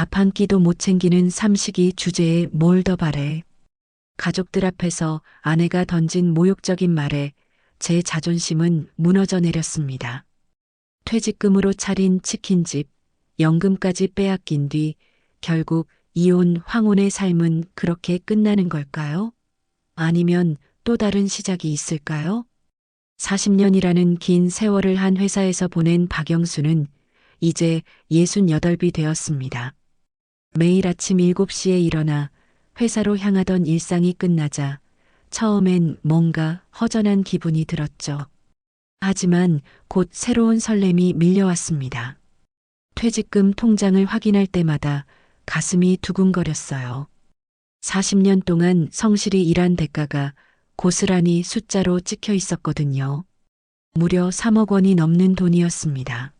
밥 한 끼도 못 챙기는 삼식이 주제에 뭘 더 바래. 가족들 앞에서 아내가 던진 모욕적인 말에 제 자존심은 무너져 내렸습니다. 퇴직금으로 차린 치킨집, 연금까지 빼앗긴 뒤 결국 이혼 황혼의 삶은 그렇게 끝나는 걸까요? 아니면 또 다른 시작이 있을까요? 40년이라는 긴 세월을 한 회사에서 보낸 박영수는 이제 68이 되었습니다. 매일 아침 7시에 일어나 회사로 향하던 일상이 끝나자 처음엔 뭔가 허전한 기분이 들었죠. 하지만 곧 새로운 설렘이 밀려왔습니다. 퇴직금 통장을 확인할 때마다 가슴이 두근거렸어요. 40년 동안 성실히 일한 대가가 고스란히 숫자로 찍혀 있었거든요. 무려 3억 원이 넘는 돈이었습니다.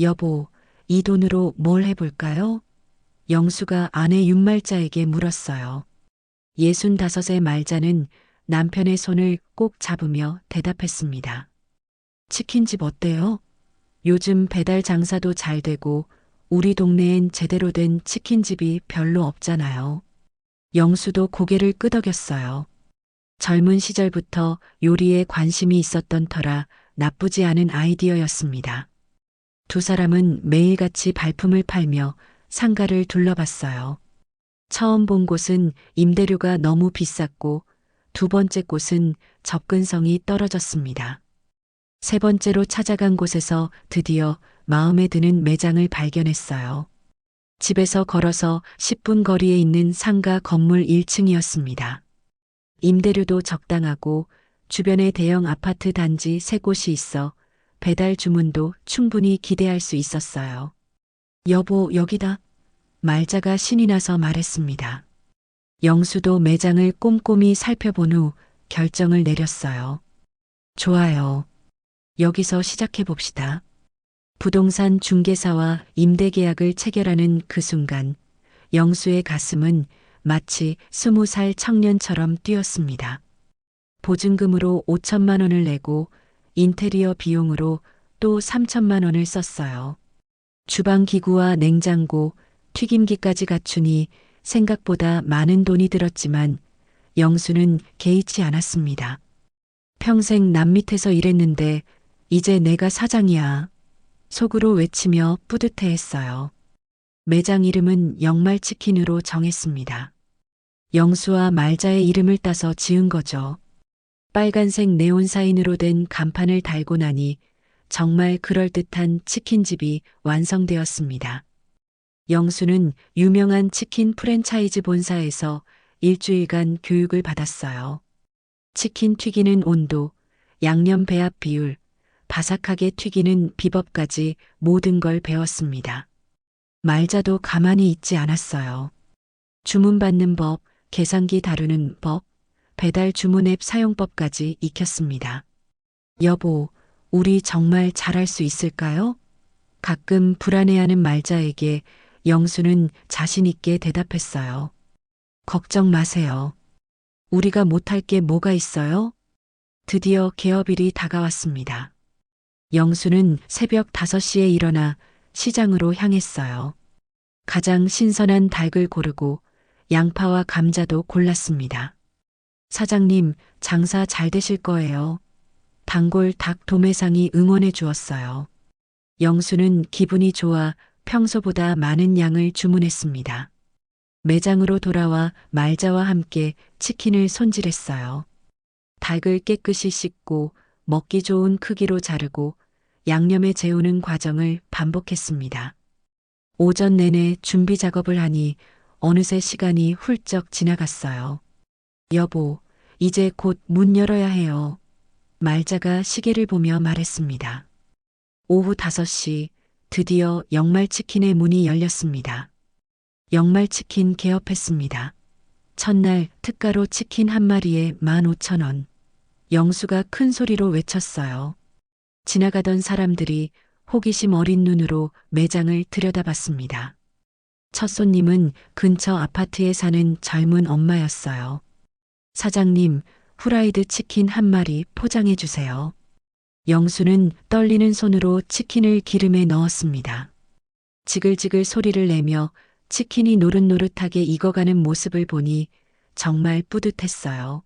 여보, 이 돈으로 뭘 해볼까요? 영수가 아내 윤말자에게 물었어요. 65의 말자는 남편의 손을 꼭 잡으며 대답했습니다. 치킨집 어때요? 요즘 배달 장사도 잘 되고 우리 동네엔 제대로 된 치킨집이 별로 없잖아요. 영수도 고개를 끄덕였어요. 젊은 시절부터 요리에 관심이 있었던 터라 나쁘지 않은 아이디어였습니다. 두 사람은 매일같이 발품을 팔며 상가를 둘러봤어요. 처음 본 곳은 임대료가 너무 비쌌고 두 번째 곳은 접근성이 떨어졌습니다. 세 번째로 찾아간 곳에서 드디어 마음에 드는 매장을 발견했어요. 집에서 걸어서 10분 거리에 있는 상가 건물 1층이었습니다. 임대료도 적당하고 주변에 대형 아파트 단지 3곳이 있어 배달 주문도 충분히 기대할 수 있었어요. 여보, 여기다. 말자가 신이 나서 말했습니다. 영수도 매장을 꼼꼼히 살펴본 후 결정을 내렸어요. 좋아요. 여기서 시작해 봅시다. 부동산 중개사와 임대 계약을 체결하는 그 순간 영수의 가슴은 마치 20살 청년처럼 뛰었습니다. 보증금으로 5천만 원을 내고 인테리어 비용으로 또 3천만 원을 썼어요. 주방 기구와 냉장고, 튀김기까지 갖추니 생각보다 많은 돈이 들었지만 영수는 개의치 않았습니다. 평생 남 밑에서 일했는데 이제 내가 사장이야. 속으로 외치며 뿌듯해했어요. 매장 이름은 영말치킨으로 정했습니다. 영수와 말자의 이름을 따서 지은 거죠. 빨간색 네온사인으로 된 간판을 달고 나니 정말 그럴듯한 치킨집이 완성되었습니다. 영수는 유명한 치킨 프랜차이즈 본사에서 일주일간 교육을 받았어요. 치킨 튀기는 온도, 양념 배합 비율, 바삭하게 튀기는 비법까지 모든 걸 배웠습니다. 말자도 가만히 있지 않았어요. 주문받는 법, 계산기 다루는 법, 배달 주문 앱 사용법까지 익혔습니다. 여보, 우리 정말 잘할 수 있을까요? 가끔 불안해하는 말자에게 영수는 자신 있게 대답했어요. 걱정 마세요. 우리가 못할 게 뭐가 있어요? 드디어 개업일이 다가왔습니다. 영수는 새벽 5시에 일어나 시장으로 향했어요. 가장 신선한 닭을 고르고 양파와 감자도 골랐습니다. 사장님, 장사 잘 되실 거예요. 단골 닭 도매상이 응원해 주었어요. 영수는 기분이 좋아 평소보다 많은 양을 주문했습니다. 매장으로 돌아와 말자와 함께 치킨을 손질했어요. 닭을 깨끗이 씻고 먹기 좋은 크기로 자르고 양념에 재우는 과정을 반복했습니다. 오전 내내 준비 작업을 하니 어느새 시간이 훌쩍 지나갔어요. 여보, 이제 곧 문 열어야 해요. 말자가 시계를 보며 말했습니다. 오후 5시 드디어 영말치킨의 문이 열렸습니다. 영말치킨 개업했습니다. 첫날 특가로 치킨 한 마리에 15,000원. 영수가 큰 소리로 외쳤어요. 지나가던 사람들이 호기심 어린 눈으로 매장을 들여다봤습니다. 첫 손님은 근처 아파트에 사는 젊은 엄마였어요. 사장님, 후라이드 치킨 한 마리 포장해 주세요. 영수는 떨리는 손으로 치킨을 기름에 넣었습니다. 지글지글 소리를 내며 치킨이 노릇노릇하게 익어가는 모습을 보니 정말 뿌듯했어요.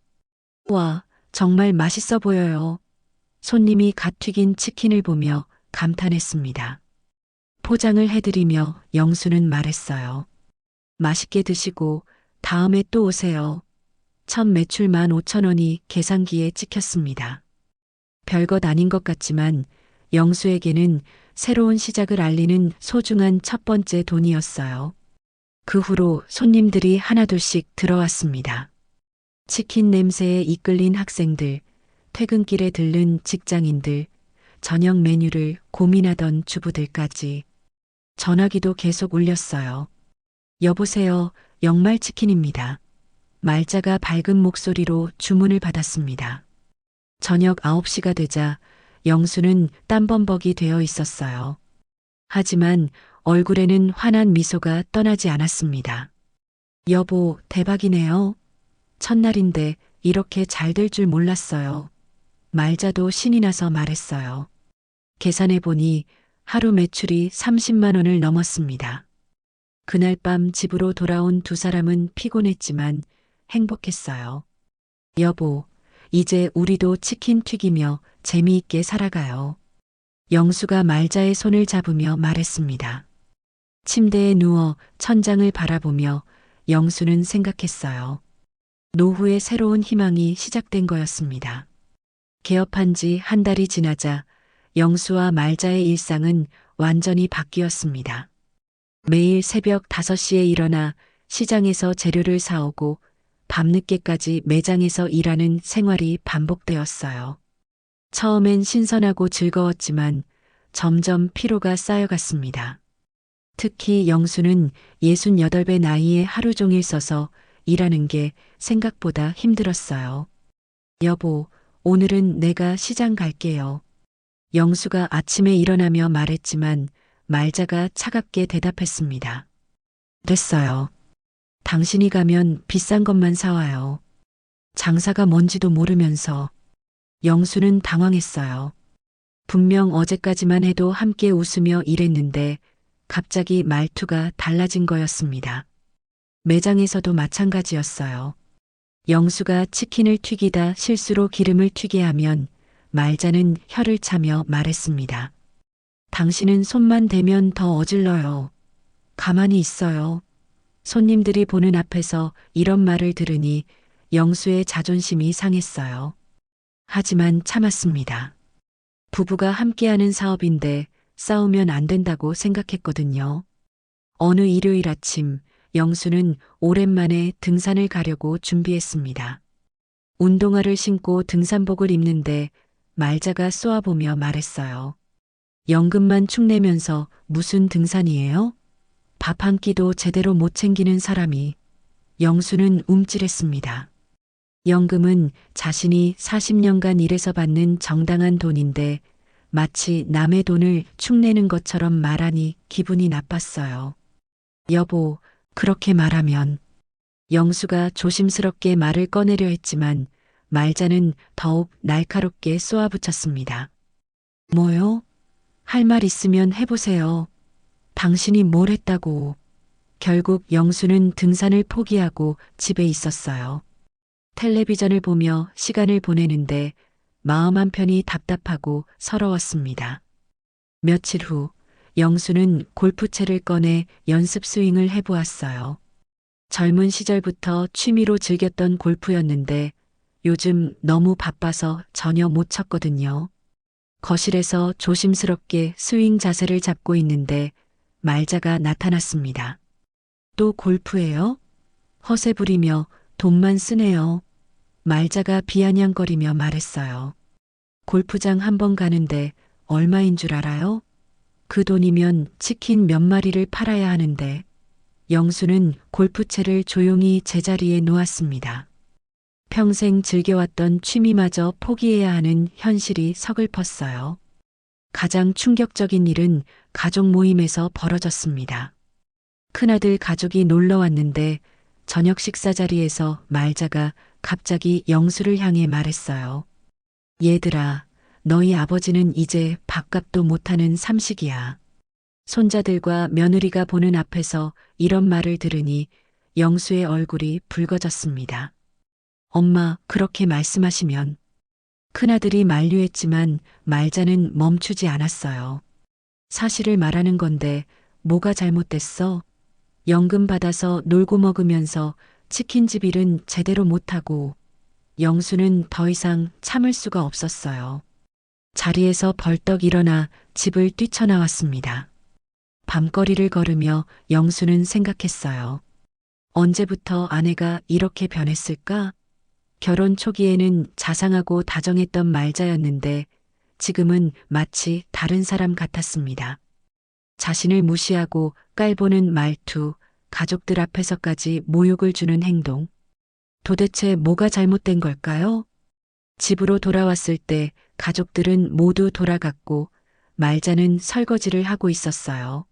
와, 정말 맛있어 보여요. 손님이 갓 튀긴 치킨을 보며 감탄했습니다. 포장을 해드리며 영수는 말했어요. 맛있게 드시고 다음에 또 오세요. 첫 매출 15,000원이 계산기에 찍혔습니다. 별것 아닌 것 같지만 영수에게는 새로운 시작을 알리는 소중한 첫 번째 돈이었어요. 그 후로 손님들이 하나둘씩 들어왔습니다. 치킨 냄새에 이끌린 학생들, 퇴근길에 들른 직장인들, 저녁 메뉴를 고민하던 주부들까지 전화기도 계속 울렸어요. 여보세요, 영말치킨입니다. 말자가 밝은 목소리로 주문을 받았습니다. 저녁 9시가 되자 영수는 땀범벅이 되어 있었어요. 하지만 얼굴에는 환한 미소가 떠나지 않았습니다. 여보, 대박이네요. 첫날인데 이렇게 잘 될 줄 몰랐어요. 말자도 신이 나서 말했어요. 계산해보니 하루 매출이 30만 원을 넘었습니다. 그날 밤 집으로 돌아온 두 사람은 피곤했지만 행복했어요. 여보, 이제 우리도 치킨 튀기며 재미있게 살아가요. 영수가 말자의 손을 잡으며 말했습니다. 침대에 누워 천장을 바라보며 영수는 생각했어요. 노후의 새로운 희망이 시작된 거였습니다. 개업한 지 한 달이 지나자 영수와 말자의 일상은 완전히 바뀌었습니다. 매일 새벽 5시에 일어나 시장에서 재료를 사오고 밤늦게까지 매장에서 일하는 생활이 반복되었어요. 처음엔 신선하고 즐거웠지만 점점 피로가 쌓여갔습니다. 특히 영수는 68배 나이에 하루 종일 서서 일하는 게 생각보다 힘들었어요. 여보, 오늘은 내가 시장 갈게요. 영수가 아침에 일어나며 말했지만 말자가 차갑게 대답했습니다. 됐어요. 당신이 가면 비싼 것만 사와요. 장사가 뭔지도 모르면서. 영수는 당황했어요. 분명 어제까지만 해도 함께 웃으며 일했는데 갑자기 말투가 달라진 거였습니다. 매장에서도 마찬가지였어요. 영수가 치킨을 튀기다 실수로 기름을 튀게 하면 말자는 혀를 차며 말했습니다. 당신은 손만 대면 더 어질러요. 가만히 있어요. 손님들이 보는 앞에서 이런 말을 들으니 영수의 자존심이 상했어요. 하지만 참았습니다. 부부가 함께하는 사업인데 싸우면 안 된다고 생각했거든요. 어느 일요일 아침 영수는 오랜만에 등산을 가려고 준비했습니다. 운동화를 신고 등산복을 입는데 말자가 쏘아보며 말했어요. 연금만 축내면서 무슨 등산이에요? 밥 한 끼도 제대로 못 챙기는 사람이. 영수는 움찔했습니다. 연금은 자신이 40년간 일해서 받는 정당한 돈인데 마치 남의 돈을 축내는 것처럼 말하니 기분이 나빴어요. 여보, 그렇게 말하면. 영수가 조심스럽게 말을 꺼내려 했지만 말자는 더욱 날카롭게 쏘아붙였습니다. 뭐요? 할 말 있으면 해보세요. 당신이 뭘 했다고. 결국 영수는 등산을 포기하고 집에 있었어요. 텔레비전을 보며 시간을 보내는데 마음 한편이 답답하고 서러웠습니다. 며칠 후 영수는 골프채를 꺼내 연습 스윙을 해보았어요. 젊은 시절부터 취미로 즐겼던 골프였는데 요즘 너무 바빠서 전혀 못 쳤거든요. 거실에서 조심스럽게 스윙 자세를 잡고 있는데 말자가 나타났습니다. 또 골프예요? 허세 부리며 돈만 쓰네요. 말자가 비아냥거리며 말했어요. 골프장 한 번 가는데 얼마인 줄 알아요? 그 돈이면 치킨 몇 마리를 팔아야 하는데. 영수는 골프채를 조용히 제자리에 놓았습니다. 평생 즐겨왔던 취미마저 포기해야 하는 현실이 서글펐어요. 가장 충격적인 일은 가족 모임에서 벌어졌습니다. 큰아들 가족이 놀러 왔는데 저녁 식사 자리에서 말자가 갑자기 영수를 향해 말했어요. 얘들아, 너희 아버지는 이제 밥값도 못하는 삼식이야. 손자들과 며느리가 보는 앞에서 이런 말을 들으니 영수의 얼굴이 붉어졌습니다. 엄마, 그렇게 말씀하시면. 큰아들이 만류했지만 말자는 멈추지 않았어요. 사실을 말하는 건데 뭐가 잘못됐어? 연금 받아서 놀고 먹으면서 치킨집 일은 제대로 못하고. 영수는 더 이상 참을 수가 없었어요. 자리에서 벌떡 일어나 집을 뛰쳐나왔습니다. 밤거리를 걸으며 영수는 생각했어요. 언제부터 아내가 이렇게 변했을까? 결혼 초기에는 자상하고 다정했던 말자였는데 지금은 마치 다른 사람 같았습니다. 자신을 무시하고 깔보는 말투, 가족들 앞에서까지 모욕을 주는 행동. 도대체 뭐가 잘못된 걸까요? 집으로 돌아왔을 때 가족들은 모두 돌아갔고 말자는 설거지를 하고 있었어요.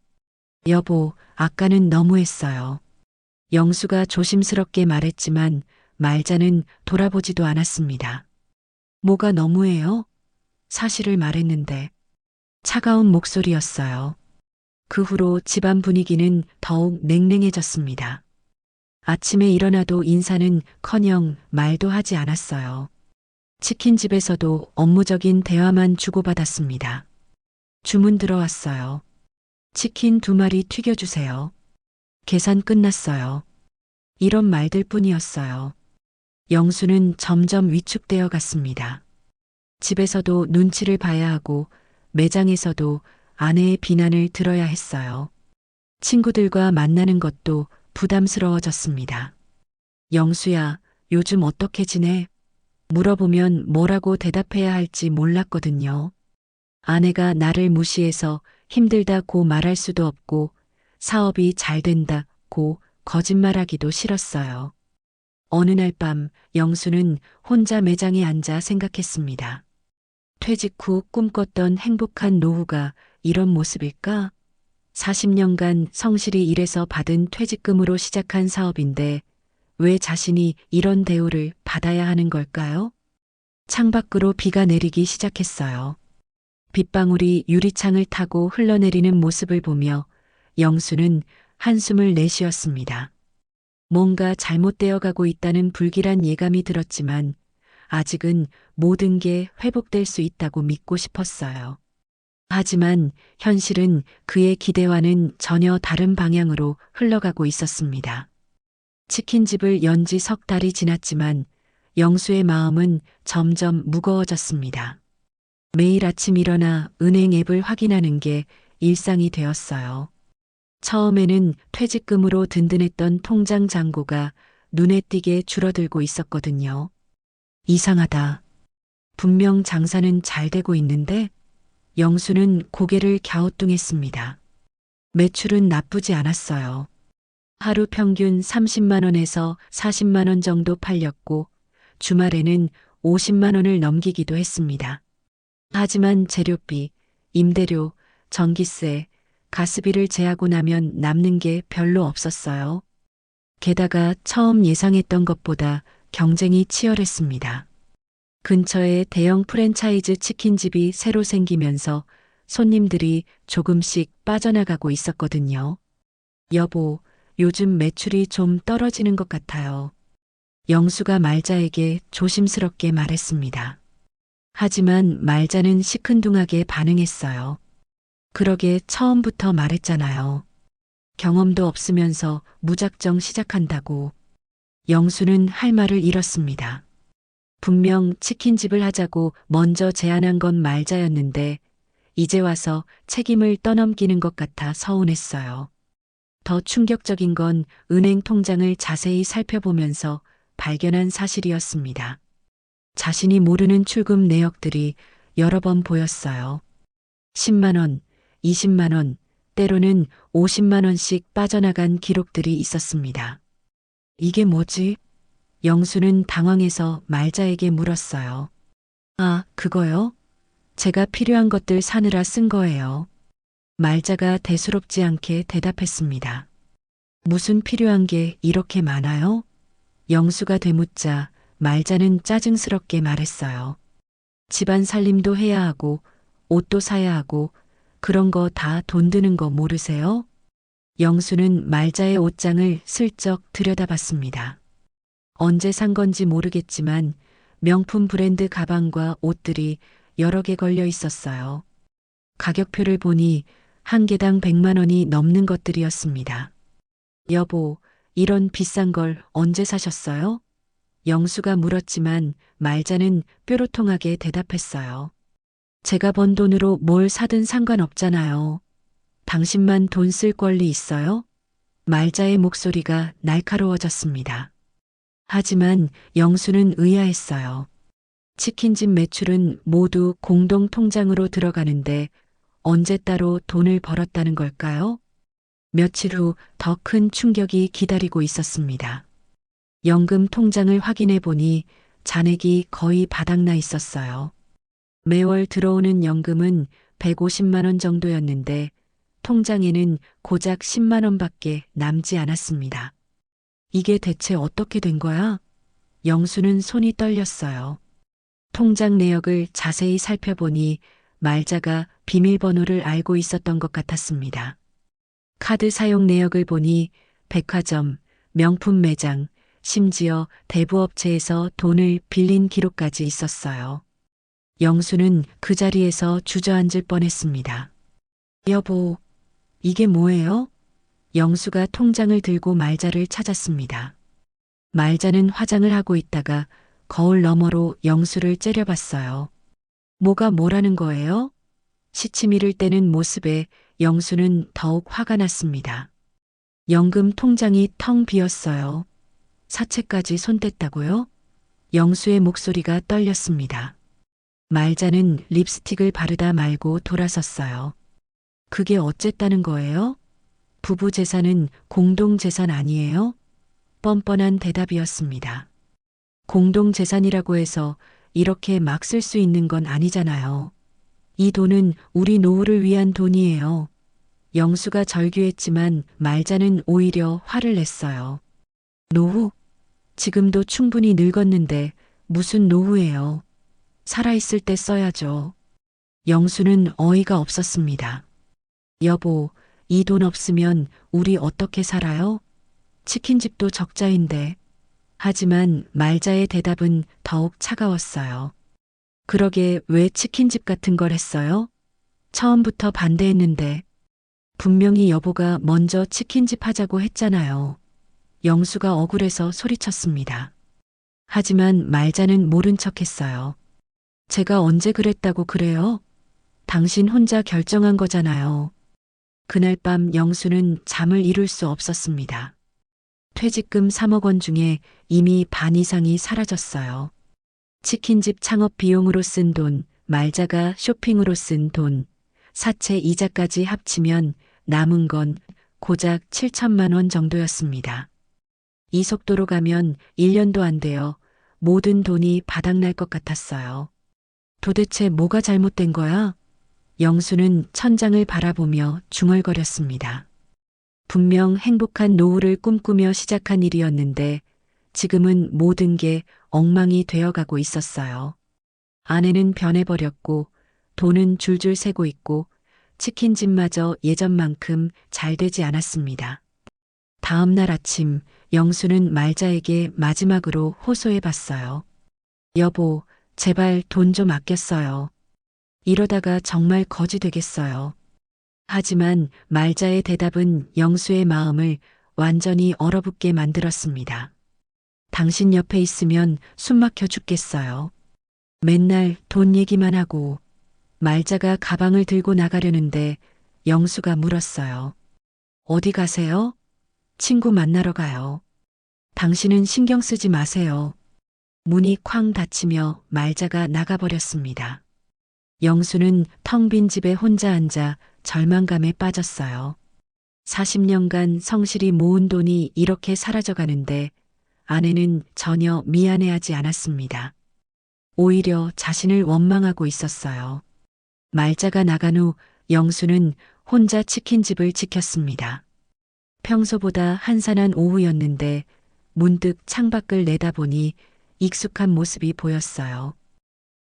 여보, 아까는 너무했어요. 영수가 조심스럽게 말했지만 말자는 돌아보지도 않았습니다. 뭐가 너무해요? 사실을 말했는데. 차가운 목소리였어요. 그 후로 집안 분위기는 더욱 냉랭해졌습니다. 아침에 일어나도 인사는커녕 말도 하지 않았어요. 치킨집에서도 업무적인 대화만 주고받았습니다. 주문 들어왔어요. 치킨 2마리 튀겨주세요. 계산 끝났어요. 이런 말들 뿐이었어요. 영수는 점점 위축되어 갔습니다. 집에서도 눈치를 봐야 하고 매장에서도 아내의 비난을 들어야 했어요. 친구들과 만나는 것도 부담스러워졌습니다. 영수야, 요즘 어떻게 지내? 물어보면 뭐라고 대답해야 할지 몰랐거든요. 아내가 나를 무시해서 힘들다고 말할 수도 없고 사업이 잘 된다고 거짓말하기도 싫었어요. 어느 날 밤 영수는 혼자 매장에 앉아 생각했습니다. 퇴직 후 꿈꿨던 행복한 노후가 이런 모습일까? 40년간 성실히 일해서 받은 퇴직금으로 시작한 사업인데 왜 자신이 이런 대우를 받아야 하는 걸까요? 창밖으로 비가 내리기 시작했어요. 빗방울이 유리창을 타고 흘러내리는 모습을 보며 영수는 한숨을 내쉬었습니다. 뭔가 잘못되어 가고 있다는 불길한 예감이 들었지만 아직은 모든 게 회복될 수 있다고 믿고 싶었어요. 하지만 현실은 그의 기대와는 전혀 다른 방향으로 흘러가고 있었습니다. 치킨집을 연 지 3달이 지났지만 영수의 마음은 점점 무거워졌습니다. 매일 아침 일어나 은행 앱을 확인하는 게 일상이 되었어요. 처음에는 퇴직금으로 든든했던 통장 잔고가 눈에 띄게 줄어들고 있었거든요. 이상하다. 분명 장사는 잘 되고 있는데 영수는 고개를 갸우뚱했습니다. 매출은 나쁘지 않았어요. 하루 평균 30만 원에서 40만 원 정도 팔렸고 주말에는 50만 원을 넘기기도 했습니다. 하지만 재료비, 임대료, 전기세, 가스비를 제하고 나면 남는 게 별로 없었어요. 게다가 처음 예상했던 것보다 경쟁이 치열했습니다. 근처에 대형 프랜차이즈 치킨집이 새로 생기면서 손님들이 조금씩 빠져나가고 있었거든요. 여보, 요즘 매출이 좀 떨어지는 것 같아요. 영수가 말자에게 조심스럽게 말했습니다. 하지만 말자는 시큰둥하게 반응했어요. 그러게 처음부터 말했잖아요. 경험도 없으면서 무작정 시작한다고. 영수는 할 말을 잃었습니다. 분명 치킨집을 하자고 먼저 제안한 건 말자였는데 이제 와서 책임을 떠넘기는 것 같아 서운했어요. 더 충격적인 건 은행 통장을 자세히 살펴보면서 발견한 사실이었습니다. 자신이 모르는 출금 내역들이 여러 번 보였어요. 10만 원, 20만 원, 때로는 50만 원씩 빠져나간 기록들이 있었습니다. 이게 뭐지? 영수는 당황해서 말자에게 물었어요. 아, 그거요? 제가 필요한 것들 사느라 쓴 거예요. 말자가 대수롭지 않게 대답했습니다. 무슨 필요한 게 이렇게 많아요? 영수가 되묻자 말자는 짜증스럽게 말했어요. 집안 살림도 해야 하고 옷도 사야 하고 그런 거 다 돈 드는 거 모르세요? 영수는 말자의 옷장을 슬쩍 들여다봤습니다. 언제 산 건지 모르겠지만 명품 브랜드 가방과 옷들이 여러 개 걸려 있었어요. 가격표를 보니 한 개당 100만 원이 넘는 것들이었습니다. 여보, 이런 비싼 걸 언제 사셨어요? 영수가 물었지만 말자는 뾰로통하게 대답했어요. 제가 번 돈으로 뭘 사든 상관없잖아요. 당신만 돈 쓸 권리 있어요? 말자의 목소리가 날카로워졌습니다. 하지만 영수는 의아했어요. 치킨집 매출은 모두 공동 통장으로 들어가는데 언제 따로 돈을 벌었다는 걸까요? 며칠 후 더 큰 충격이 기다리고 있었습니다. 연금 통장을 확인해 보니 잔액이 거의 바닥나 있었어요. 매월 들어오는 연금은 150만 원 정도였는데 통장에는 고작 10만 원밖에 남지 않았습니다. 이게 대체 어떻게 된 거야? 영수는 손이 떨렸어요. 통장 내역을 자세히 살펴보니 말자가 비밀번호를 알고 있었던 것 같았습니다. 카드 사용 내역을 보니 백화점, 명품 매장, 심지어 대부업체에서 돈을 빌린 기록까지 있었어요. 영수는 그 자리에서 주저앉을 뻔했습니다. 여보, 이게 뭐예요? 영수가 통장을 들고 말자를 찾았습니다. 말자는 화장을 하고 있다가 거울 너머로 영수를 째려봤어요. 뭐가 뭐라는 거예요? 시치미를 떼는 모습에 영수는 더욱 화가 났습니다. 연금 통장이 텅 비었어요. 사채까지 손댔다고요? 영수의 목소리가 떨렸습니다. 말자는 립스틱을 바르다 말고 돌아섰어요. 그게 어쨌다는 거예요? 부부 재산은 공동 재산 아니에요? 뻔뻔한 대답이었습니다. 공동 재산이라고 해서 이렇게 막 쓸 수 있는 건 아니잖아요. 이 돈은 우리 노후를 위한 돈이에요. 영수가 절규했지만 말자는 오히려 화를 냈어요. 노후? 지금도 충분히 늙었는데 무슨 노후예요. 살아있을 때 써야죠. 영수는 어이가 없었습니다. 여보, 이 돈 없으면 우리 어떻게 살아요? 치킨집도 적자인데. 하지만 말자의 대답은 더욱 차가웠어요. 그러게 왜 치킨집 같은 걸 했어요? 처음부터 반대했는데. 분명히 여보가 먼저 치킨집 하자고 했잖아요. 영수가 억울해서 소리쳤습니다. 하지만 말자는 모른 척했어요. 제가 언제 그랬다고 그래요? 당신 혼자 결정한 거잖아요. 그날 밤 영수는 잠을 이룰 수 없었습니다. 퇴직금 3억 원 중에 이미 반 이상이 사라졌어요. 치킨집 창업 비용으로 쓴 돈, 말자가 쇼핑으로 쓴 돈, 사채 이자까지 합치면 남은 건 고작 7천만 원 정도였습니다. 이 속도로 가면 1년도 안 되어 모든 돈이 바닥날 것 같았어요. 도대체 뭐가 잘못된 거야? 영수는 천장을 바라보며 중얼거렸습니다. 분명 행복한 노후를 꿈꾸며 시작한 일이었는데 지금은 모든 게 엉망이 되어가고 있었어요. 아내는 변해버렸고 돈은 줄줄 새고 있고 치킨집마저 예전만큼 잘 되지 않았습니다. 다음 날 아침 영수는 말자에게 마지막으로 호소해봤어요. 여보, 제발 돈 좀 아꼈어요. 이러다가 정말 거지 되겠어요. 하지만 말자의 대답은 영수의 마음을 완전히 얼어붙게 만들었습니다. 당신 옆에 있으면 숨 막혀 죽겠어요. 맨날 돈 얘기만 하고. 말자가 가방을 들고 나가려는데 영수가 물었어요. 어디 가세요? 친구 만나러 가요. 당신은 신경 쓰지 마세요. 문이 쾅 닫히며 말자가 나가버렸습니다. 영수는 텅 빈 집에 혼자 앉아 절망감에 빠졌어요. 40년간 성실히 모은 돈이 이렇게 사라져가는데 아내는 전혀 미안해하지 않았습니다. 오히려 자신을 원망하고 있었어요. 말자가 나간 후 영수는 혼자 치킨집을 지켰습니다. 평소보다 한산한 오후였는데 문득 창밖을 내다보니 익숙한 모습이 보였어요.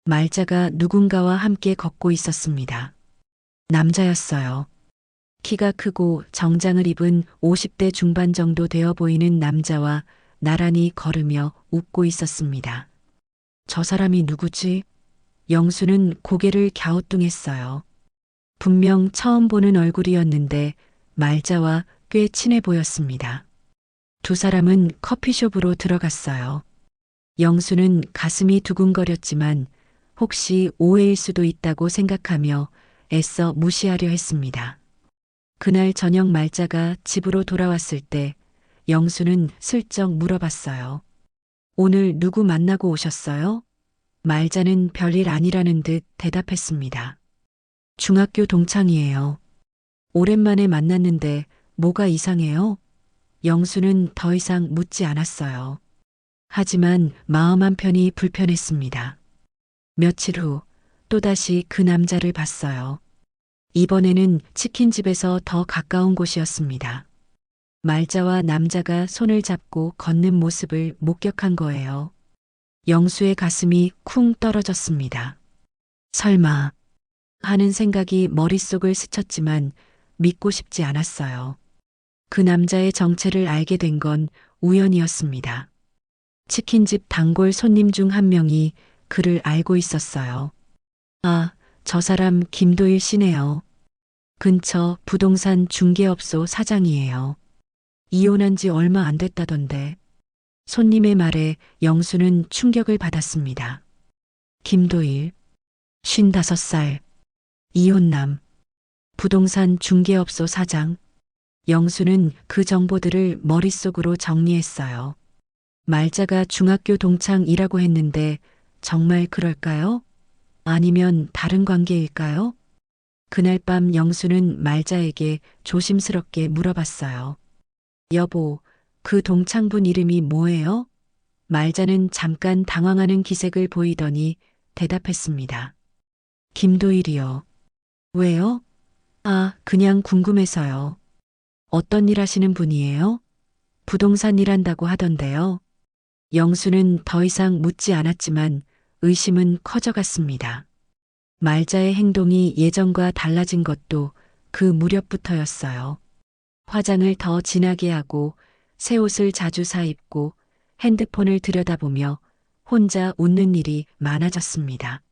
말자가 누군가와 함께 걷고 있었습니다. 남자였어요. 키가 크고 정장을 입은 50대 중반 정도 되어 보이는 남자와 나란히 걸으며 웃고 있었습니다. 저 사람이 누구지? 영수는 고개를 갸우뚱했어요. 분명 처음 보는 얼굴이었는데 말자와 꽤 친해 보였습니다. 두 사람은 커피숍으로 들어갔어요. 영수는 가슴이 두근거렸지만 혹시 오해일 수도 있다고 생각하며 애써 무시하려 했습니다. 그날 저녁 말자가 집으로 돌아왔을 때 영수는 슬쩍 물어봤어요. 오늘 누구 만나고 오셨어요? 말자는 별일 아니라는 듯 대답했습니다. 중학교 동창이에요. 오랜만에 만났는데 뭐가 이상해요? 영수는 더 이상 묻지 않았어요. 하지만 마음 한편이 불편했습니다. 며칠 후 또다시 그 남자를 봤어요. 이번에는 치킨집에서 더 가까운 곳이었습니다. 말자와 남자가 손을 잡고 걷는 모습을 목격한 거예요. 영수의 가슴이 쿵 떨어졌습니다. 설마 하는 생각이 머릿속을 스쳤지만 믿고 싶지 않았어요. 그 남자의 정체를 알게 된 건 우연이었습니다. 치킨집 단골 손님 중 한 명이 그를 알고 있었어요. 아, 저 사람 김도일 씨네요. 근처 부동산 중개업소 사장이에요. 이혼한 지 얼마 안 됐다던데. 손님의 말에 영수는 충격을 받았습니다. 김도일, 55살, 이혼남, 부동산 중개업소 사장. 영수는 그 정보들을 머릿속으로 정리했어요. 말자가 중학교 동창이라고 했는데 정말 그럴까요? 아니면 다른 관계일까요? 그날 밤 영수는 말자에게 조심스럽게 물어봤어요. 여보, 그 동창분 이름이 뭐예요? 말자는 잠깐 당황하는 기색을 보이더니 대답했습니다. 김도일이요. 왜요? 아, 그냥 궁금해서요. 어떤 일 하시는 분이에요? 부동산 일한다고 하던데요. 영수는 더 이상 묻지 않았지만 의심은 커져갔습니다. 말자의 행동이 예전과 달라진 것도 그 무렵부터였어요. 화장을 더 진하게 하고 새 옷을 자주 사입고 핸드폰을 들여다보며 혼자 웃는 일이 많아졌습니다.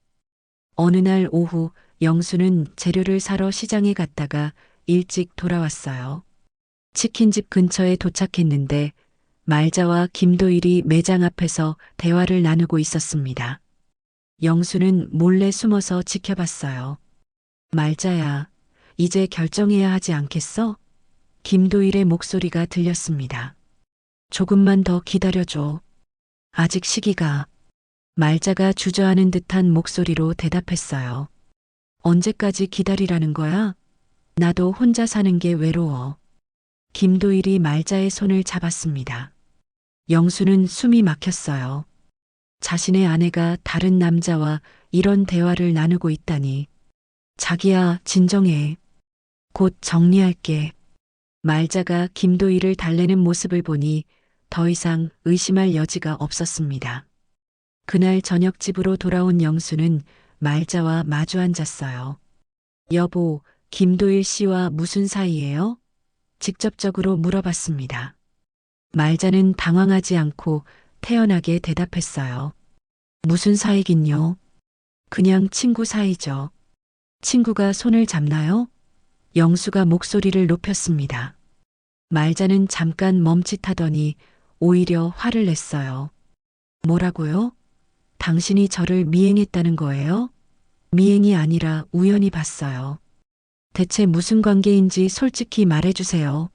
어느 날 오후 영수는 재료를 사러 시장에 갔다가 일찍 돌아왔어요. 치킨집 근처에 도착했는데 말자와 김도일이 매장 앞에서 대화를 나누고 있었습니다. 영수는 몰래 숨어서 지켜봤어요. 말자야, 이제 결정해야 하지 않겠어? 김도일의 목소리가 들렸습니다. 조금만 더 기다려줘. 아직 시기가. 말자가 주저하는 듯한 목소리로 대답했어요. 언제까지 기다리라는 거야? 나도 혼자 사는 게 외로워. 김도일이 말자의 손을 잡았습니다. 영수는 숨이 막혔어요. 자신의 아내가 다른 남자와 이런 대화를 나누고 있다니. 자기야, 진정해. 곧 정리할게. 말자가 김도일을 달래는 모습을 보니 더 이상 의심할 여지가 없었습니다. 그날 저녁 집으로 돌아온 영수는 말자와 마주 앉았어요. 여보, 김도일 씨와 무슨 사이예요? 직접적으로 물어봤습니다. 말자는 당황하지 않고 태연하게 대답했어요. 무슨 사이긴요? 그냥 친구 사이죠. 친구가 손을 잡나요? 영수가 목소리를 높였습니다. 말자는 잠깐 멈칫하더니 오히려 화를 냈어요. 뭐라고요? 당신이 저를 미행했다는 거예요? 미행이 아니라 우연히 봤어요. 대체 무슨 관계인지 솔직히 말해주세요.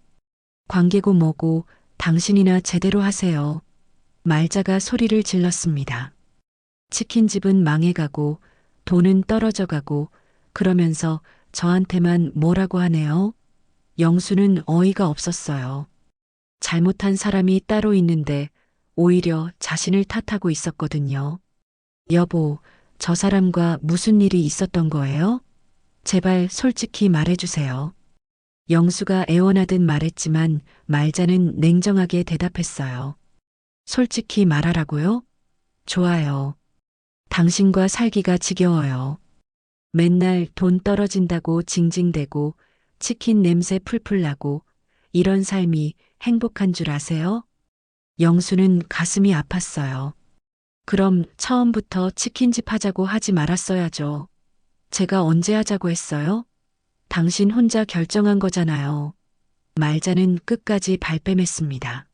관계고 뭐고 당신이나 제대로 하세요. 말자가 소리를 질렀습니다. 치킨집은 망해가고 돈은 떨어져가고 그러면서 저한테만 뭐라고 하네요. 영수는 어이가 없었어요. 잘못한 사람이 따로 있는데 오히려 자신을 탓하고 있었거든요. 여보, 저 사람과 무슨 일이 있었던 거예요? 제발 솔직히 말해주세요. 영수가 애원하듯 말했지만 말자는 냉정하게 대답했어요. 솔직히 말하라고요? 좋아요. 당신과 살기가 지겨워요. 맨날 돈 떨어진다고 징징대고 치킨 냄새 풀풀 나고 이런 삶이 행복한 줄 아세요? 영수는 가슴이 아팠어요. 그럼 처음부터 치킨집 하자고 하지 말았어야죠. 제가 언제 하자고 했어요? 당신 혼자 결정한 거잖아요. 말자는 끝까지 발뺌했습니다.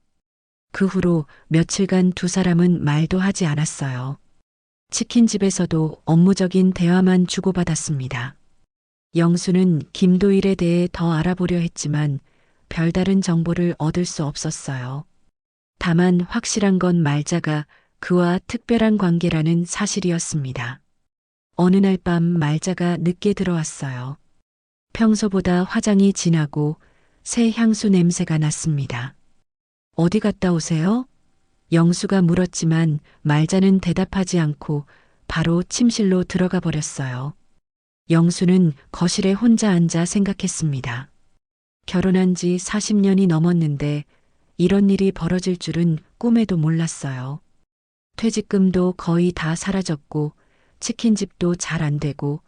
그 후로 며칠간 두 사람은 말도 하지 않았어요. 치킨집에서도 업무적인 대화만 주고받았습니다. 영수는 김도일에 대해 더 알아보려 했지만 별다른 정보를 얻을 수 없었어요. 다만 확실한 건 말자가 그와 특별한 관계라는 사실이었습니다. 어느 날 밤 말자가 늦게 들어왔어요. 평소보다 화장이 진하고 새 향수 냄새가 났습니다. 어디 갔다 오세요? 영수가 물었지만 말자는 대답하지 않고 바로 침실로 들어가 버렸어요. 영수는 거실에 혼자 앉아 생각했습니다. 결혼한 지 40년이 넘었는데 이런 일이 벌어질 줄은 꿈에도 몰랐어요. 퇴직금도 거의 다 사라졌고 치킨집도 잘 안 되고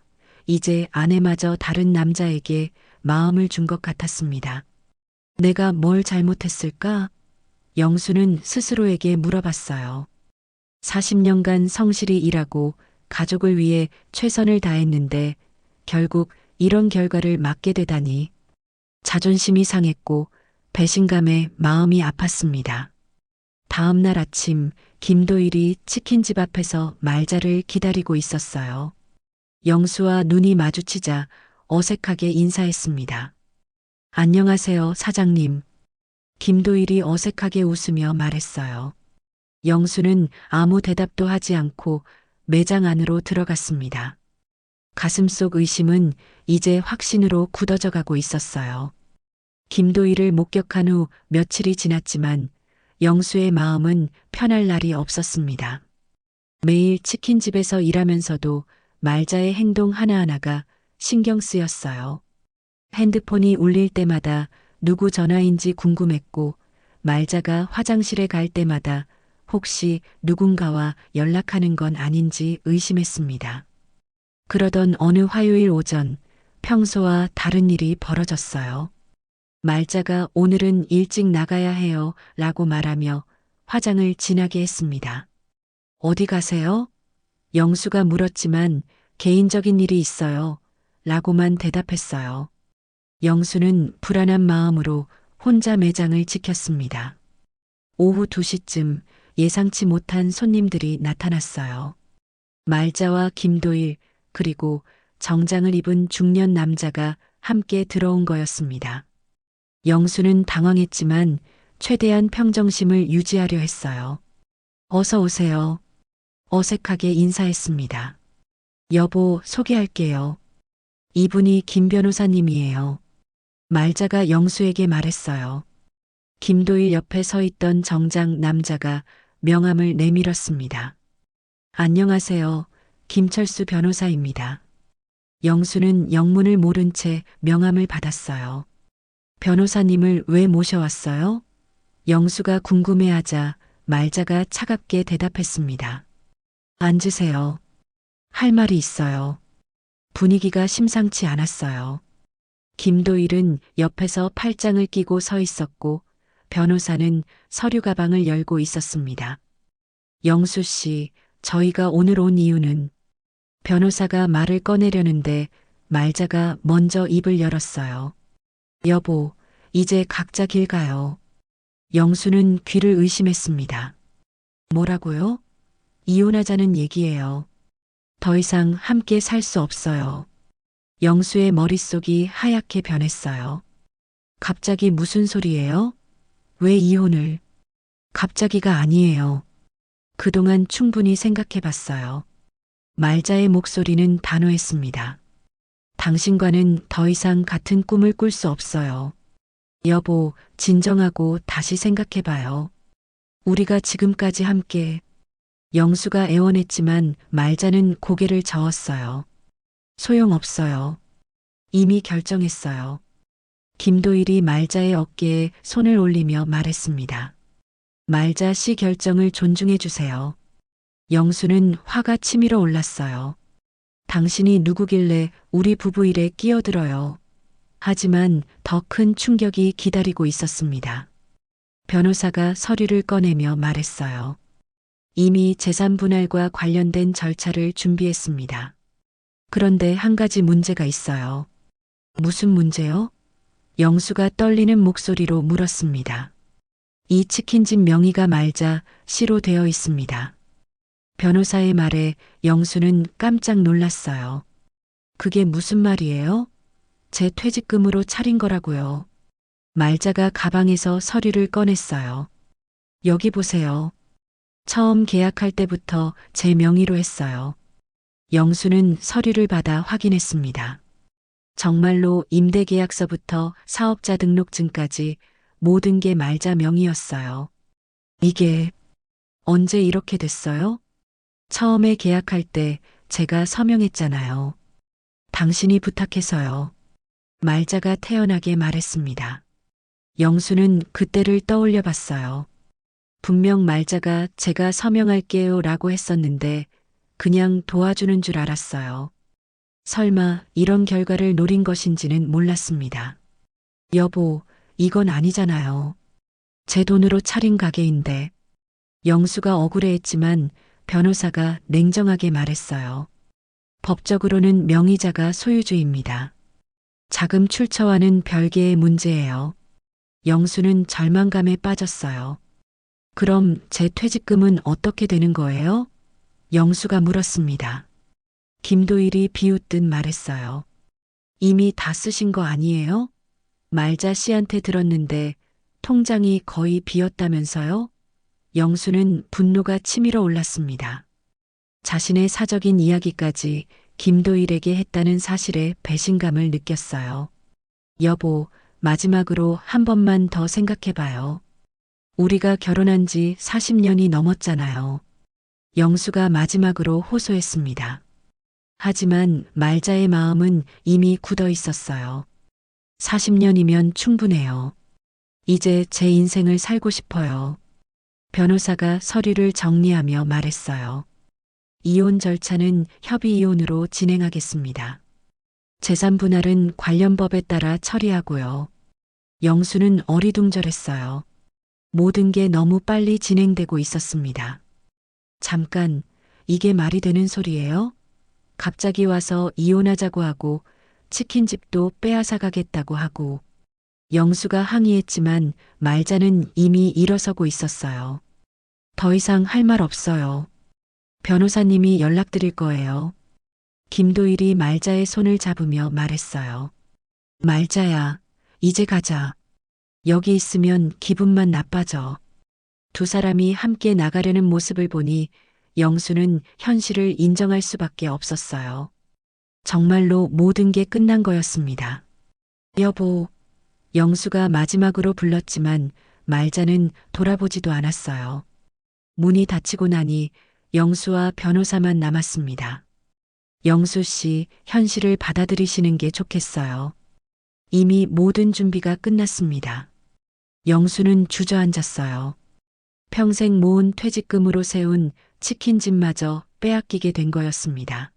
이제 아내마저 다른 남자에게 마음을 준 것 같았습니다. 내가 뭘 잘못했을까? 영수는 스스로에게 물어봤어요. 40년간 성실히 일하고 가족을 위해 최선을 다했는데 결국 이런 결과를 맞게 되다니. 자존심이 상했고 배신감에 마음이 아팠습니다. 다음 날 아침 김도일이 치킨집 앞에서 말자를 기다리고 있었어요. 영수와 눈이 마주치자 어색하게 인사했습니다. 안녕하세요, 사장님. 김도일이 어색하게 웃으며 말했어요. 영수는 아무 대답도 하지 않고 매장 안으로 들어갔습니다. 가슴속 의심은 이제 확신으로 굳어져 가고 있었어요. 김도일을 목격한 후 며칠이 지났지만 영수의 마음은 편할 날이 없었습니다. 매일 치킨집에서 일하면서도 말자의 행동 하나하나가 신경 쓰였어요. 핸드폰이 울릴 때마다 누구 전화인지 궁금했고 말자가 화장실에 갈 때마다 혹시 누군가와 연락하는 건 아닌지 의심했습니다. 그러던 어느 화요일 오전 평소와 다른 일이 벌어졌어요. 말자가 오늘은 일찍 나가야 해요 라고 말하며 화장을 진하게 했습니다. 어디 가세요? 영수가 물었지만 개인적인 일이 있어요 라고만 대답했어요. 영수는 불안한 마음으로 혼자 매장을 지켰습니다. 오후 2시쯤 예상치 못한 손님들이 나타났어요. 말자와 김도일 그리고 정장을 입은 중년 남자가 함께 들어온 거였습니다. 영수는 당황했지만 최대한 평정심을 유지하려 했어요. 어서 오세요. 어색하게 인사했습니다. 여보, 소개할게요. 이분이 김 변호사님이에요. 말자가 영수에게 말했어요. 김도일 옆에 서 있던 정장 남자가 명함을 내밀었습니다. 안녕하세요. 김철수 변호사입니다. 영수는 영문을 모른 채 명함을 받았어요. 변호사님을 왜 모셔왔어요? 영수가 궁금해하자 말자가 차갑게 대답했습니다. 앉으세요. 할 말이 있어요. 분위기가 심상치 않았어요. 김도일은 옆에서 팔짱을 끼고 서 있었고 변호사는 서류 가방을 열고 있었습니다. 영수 씨, 저희가 오늘 온 이유는 변호사가 말을 꺼내려는데 말자가 먼저 입을 열었어요. 여보, 이제 각자 길 가요. 영수는 귀를 의심했습니다. 뭐라고요? 이혼하자는 얘기예요. 더 이상 함께 살 수 없어요. 영수의 머릿속이 하얗게 변했어요. 갑자기 무슨 소리예요? 왜 이혼을? 갑자기가 아니에요. 그동안 충분히 생각해 봤어요. 말자의 목소리는 단호했습니다. 당신과는 더 이상 같은 꿈을 꿀 수 없어요. 여보, 진정하고 다시 생각해 봐요. 우리가 지금까지 함께. 영수가 애원했지만 말자는 고개를 저었어요. 소용없어요. 이미 결정했어요. 김도일이 말자의 어깨에 손을 올리며 말했습니다. 말자 씨 결정을 존중해 주세요. 영수는 화가 치밀어 올랐어요. 당신이 누구길래 우리 부부 일에 끼어들어요. 하지만 더 큰 충격이 기다리고 있었습니다. 변호사가 서류를 꺼내며 말했어요. 이미 재산 분할과 관련된 절차를 준비했습니다. 그런데 한 가지 문제가 있어요. 무슨 문제요? 영수가 떨리는 목소리로 물었습니다. 이 치킨집 명의가 말자 시로 되어 있습니다. 변호사의 말에 영수는 깜짝 놀랐어요. 그게 무슨 말이에요? 제 퇴직금으로 차린 거라고요. 말자가 가방에서 서류를 꺼냈어요. 여기 보세요. 처음 계약할 때부터 제 명의로 했어요. 영수는 서류를 받아 확인했습니다. 정말로 임대계약서부터 사업자 등록증까지 모든 게 말자 명의였어요. 이게 언제 이렇게 됐어요? 처음에 계약할 때 제가 서명했잖아요. 당신이 부탁해서요. 말자가 태연하게 말했습니다. 영수는 그때를 떠올려 봤어요. 분명 말자가 제가 서명할게요 라고 했었는데 그냥 도와주는 줄 알았어요. 설마 이런 결과를 노린 것인지는 몰랐습니다. 여보, 이건 아니잖아요. 제 돈으로 차린 가게인데. 영수가 억울해했지만 변호사가 냉정하게 말했어요. 법적으로는 명의자가 소유주입니다. 자금 출처와는 별개의 문제예요. 영수는 절망감에 빠졌어요. 그럼 제 퇴직금은 어떻게 되는 거예요? 영수가 물었습니다. 김도일이 비웃듯 말했어요. 이미 다 쓰신 거 아니에요? 말자 씨한테 들었는데 통장이 거의 비었다면서요? 영수는 분노가 치밀어 올랐습니다. 자신의 사적인 이야기까지 김도일에게 했다는 사실에 배신감을 느꼈어요. 여보, 마지막으로 한 번만 더 생각해봐요. 우리가 결혼한 지 40년이 넘었잖아요. 영수가 마지막으로 호소했습니다. 하지만 말자의 마음은 이미 굳어 있었어요. 40년이면 충분해요. 이제 제 인생을 살고 싶어요. 변호사가 서류를 정리하며 말했어요. 이혼 절차는 협의 이혼으로 진행하겠습니다. 재산 분할은 관련 법에 따라 처리하고요. 영수는 어리둥절했어요. 모든 게 너무 빨리 진행되고 있었습니다. 잠깐, 이게 말이 되는 소리예요? 갑자기 와서 이혼하자고 하고 치킨집도 빼앗아 가겠다고 하고. 영수가 항의했지만 말자는 이미 일어서고 있었어요. 더 이상 할 말 없어요. 변호사님이 연락드릴 거예요. 김도일이 말자의 손을 잡으며 말했어요. 말자야, 이제 가자. 여기 있으면 기분만 나빠져. 두 사람이 함께 나가려는 모습을 보니 영수는 현실을 인정할 수밖에 없었어요. 정말로 모든 게 끝난 거였습니다. 여보, 영수가 마지막으로 불렀지만 말자는 돌아보지도 않았어요. 문이 닫히고 나니 영수와 변호사만 남았습니다. 영수 씨, 현실을 받아들이시는 게 좋겠어요. 이미 모든 준비가 끝났습니다. 영수는 주저앉았어요. 평생 모은 퇴직금으로 세운 치킨집마저 빼앗기게 된 거였습니다.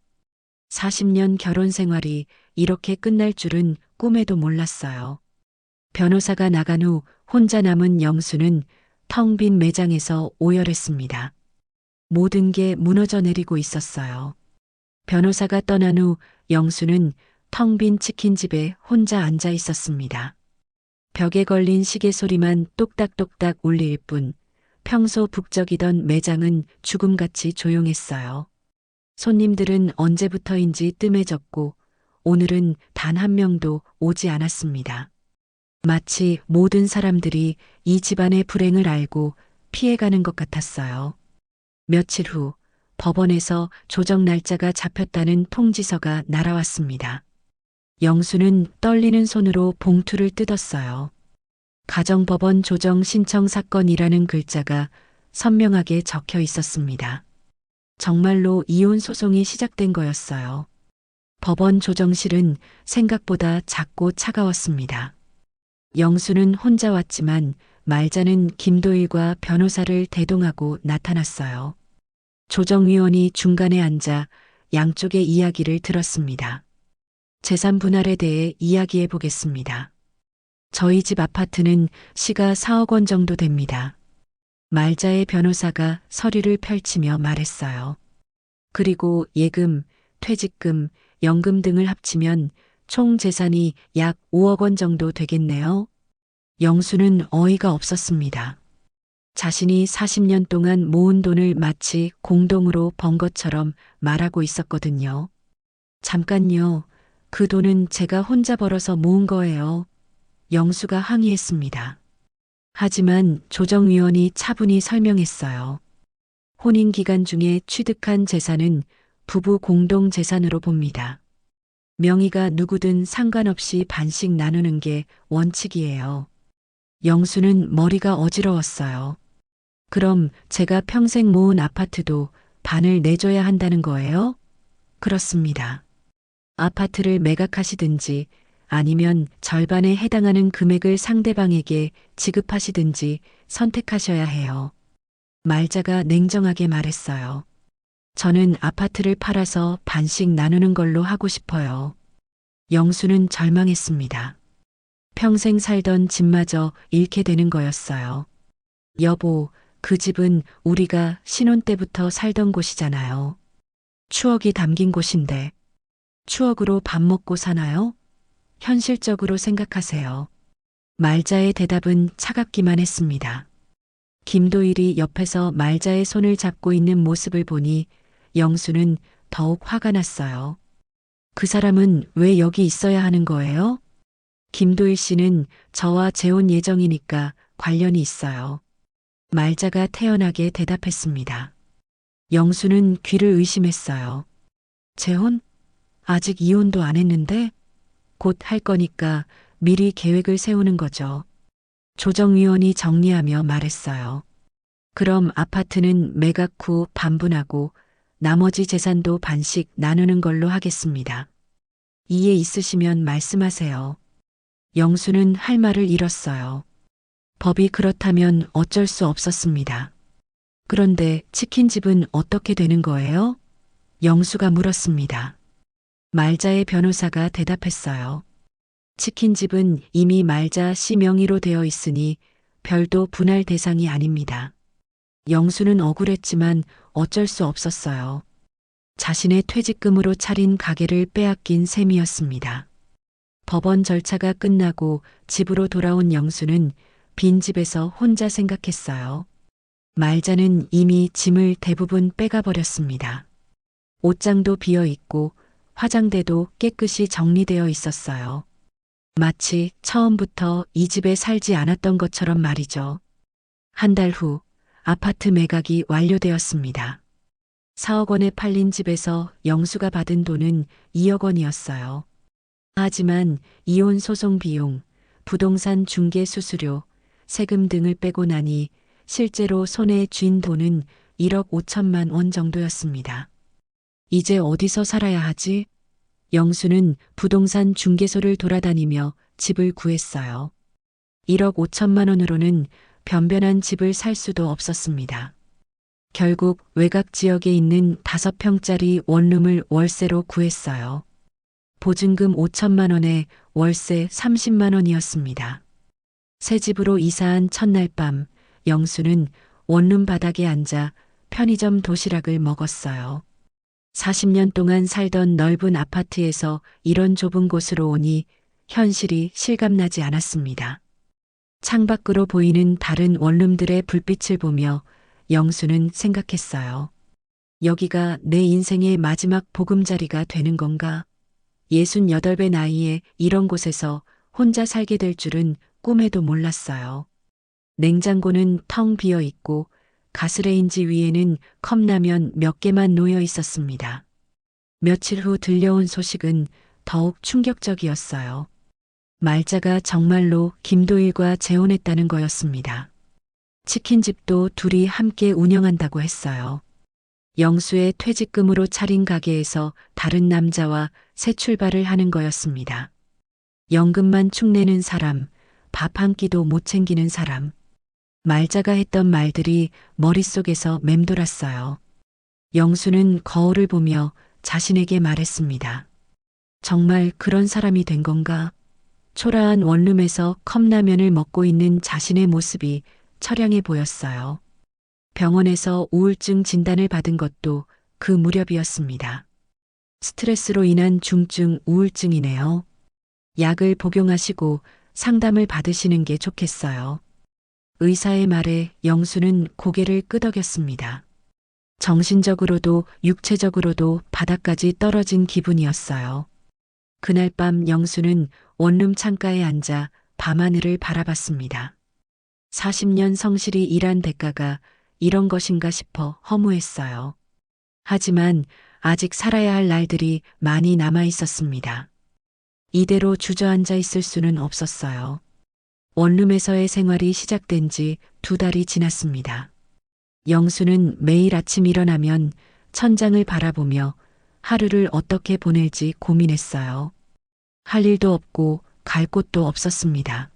40년 결혼 생활이 이렇게 끝날 줄은 꿈에도 몰랐어요. 변호사가 나간 후 혼자 남은 영수는 텅 빈 매장에서 오열했습니다. 모든 게 무너져 내리고 있었어요. 변호사가 떠난 후 영수는 텅 빈 치킨집에 혼자 앉아 있었습니다. 벽에 걸린 시계 소리만 똑딱똑딱 울릴 뿐 평소 북적이던 매장은 죽음같이 조용했어요. 손님들은 언제부터인지 뜸해졌고 오늘은 단 한 명도 오지 않았습니다. 마치 모든 사람들이 이 집안의 불행을 알고 피해가는 것 같았어요. 며칠 후 법원에서 조정 날짜가 잡혔다는 통지서가 날아왔습니다. 영수는 떨리는 손으로 봉투를 뜯었어요. 가정법원 조정 신청 사건이라는 글자가 선명하게 적혀 있었습니다. 정말로 이혼 소송이 시작된 거였어요. 법원 조정실은 생각보다 작고 차가웠습니다. 영수는 혼자 왔지만 말자는 김도일과 변호사를 대동하고 나타났어요. 조정위원이 중간에 앉아 양쪽의 이야기를 들었습니다. 재산 분할에 대해 이야기해 보겠습니다. 저희 집 아파트는 시가 4억 원 정도 됩니다. 말자의 변호사가 서류를 펼치며 말했어요. 그리고 예금, 퇴직금, 연금 등을 합치면 총 재산이 약 5억 원 정도 되겠네요. 영수는 어이가 없었습니다. 자신이 40년 동안 모은 돈을 마치 공동으로 번 것처럼 말하고 있었거든요. 잠깐요. 그 돈은 제가 혼자 벌어서 모은 거예요. 영수가 항의했습니다. 하지만 조정위원이 차분히 설명했어요. 혼인 기간 중에 취득한 재산은 부부 공동 재산으로 봅니다. 명의가 누구든 상관없이 반씩 나누는 게 원칙이에요. 영수는 머리가 어지러웠어요. 그럼 제가 평생 모은 아파트도 반을 내줘야 한다는 거예요? 그렇습니다. 아파트를 매각하시든지 아니면 절반에 해당하는 금액을 상대방에게 지급하시든지 선택하셔야 해요. 말자가 냉정하게 말했어요. 저는 아파트를 팔아서 반씩 나누는 걸로 하고 싶어요. 영수는 절망했습니다. 평생 살던 집마저 잃게 되는 거였어요. 여보, 그 집은 우리가 신혼 때부터 살던 곳이잖아요. 추억이 담긴 곳인데 추억으로 밥 먹고 사나요? 현실적으로 생각하세요. 말자의 대답은 차갑기만 했습니다. 김도일이 옆에서 말자의 손을 잡고 있는 모습을 보니 영수는 더욱 화가 났어요. 그 사람은 왜 여기 있어야 하는 거예요? 김도일 씨는 저와 재혼 예정이니까 관련이 있어요. 말자가 태연하게 대답했습니다. 영수는 귀를 의심했어요. 재혼? 아직 이혼도 안 했는데? 곧 할 거니까 미리 계획을 세우는 거죠. 조정위원이 정리하며 말했어요. 그럼 아파트는 매각 후 반분하고 나머지 재산도 반씩 나누는 걸로 하겠습니다. 이해 있으시면 말씀하세요. 영수는 할 말을 잃었어요. 법이 그렇다면 어쩔 수 없었습니다. 그런데 치킨집은 어떻게 되는 거예요? 영수가 물었습니다. 말자의 변호사가 대답했어요. 치킨집은 이미 말자 씨 명의로 되어 있으니 별도 분할 대상이 아닙니다. 영수는 억울했지만 어쩔 수 없었어요. 자신의 퇴직금으로 차린 가게를 빼앗긴 셈이었습니다. 법원 절차가 끝나고 집으로 돌아온 영수는 빈집에서 혼자 생각했어요. 말자는 이미 짐을 대부분 빼가 버렸습니다. 옷장도 비어 있고 화장대도 깨끗이 정리되어 있었어요. 마치 처음부터 이 집에 살지 않았던 것처럼 말이죠. 한 달 후 아파트 매각이 완료되었습니다. 4억 원에 팔린 집에서 영수가 받은 돈은 2억 원이었어요. 하지만 이혼 소송 비용, 부동산 중개 수수료, 세금 등을 빼고 나니 실제로 손에 쥔 돈은 1억 5천만 원 정도였습니다. 이제 어디서 살아야 하지? 영수는 부동산 중개소를 돌아다니며 집을 구했어요. 1억 5천만 원으로는 변변한 집을 살 수도 없었습니다. 결국 외곽 지역에 있는 5평짜리 원룸을 월세로 구했어요. 보증금 5천만 원에 월세 30만 원이었습니다. 새 집으로 이사한 첫날 밤 영수는 원룸 바닥에 앉아 편의점 도시락을 먹었어요. 40년 동안 살던 넓은 아파트에서 이런 좁은 곳으로 오니 현실이 실감나지 않았습니다. 창밖으로 보이는 다른 원룸들의 불빛을 보며 영수는 생각했어요. 여기가 내 인생의 마지막 보금자리가 되는 건가? 68배 나이에 이런 곳에서 혼자 살게 될 줄은 꿈에도 몰랐어요. 냉장고는 텅 비어 있고 가스레인지 위에는 컵라면 몇 개만 놓여 있었습니다. 며칠 후 들려온 소식은 더욱 충격적이었어요. 말자가 정말로 김도일과 재혼했다는 거였습니다. 치킨집도 둘이 함께 운영한다고 했어요. 영수의 퇴직금으로 차린 가게에서 다른 남자와 새 출발을 하는 거였습니다. 연금만 축내는 사람, 밥 한 끼도 못 챙기는 사람. 말자가 했던 말들이 머릿속에서 맴돌았어요. 영수는 거울을 보며 자신에게 말했습니다. 정말 그런 사람이 된 건가? 초라한 원룸에서 컵라면을 먹고 있는 자신의 모습이 처량해 보였어요. 병원에서 우울증 진단을 받은 것도 그 무렵이었습니다. 스트레스로 인한 중증 우울증이네요. 약을 복용하시고 상담을 받으시는 게 좋겠어요. 의사의 말에 영수는 고개를 끄덕였습니다. 정신적으로도 육체적으로도 바닥까지 떨어진 기분이었어요. 그날 밤 영수는 원룸 창가에 앉아 밤하늘을 바라봤습니다. 40년 성실히 일한 대가가 이런 것인가 싶어 허무했어요. 하지만 아직 살아야 할 날들이 많이 남아 있었습니다. 이대로 주저앉아 있을 수는 없었어요. 원룸에서의 생활이 시작된 지 2달이 지났습니다. 영수는 매일 아침 일어나면 천장을 바라보며 하루를 어떻게 보낼지 고민했어요. 할 일도 없고 갈 곳도 없었습니다.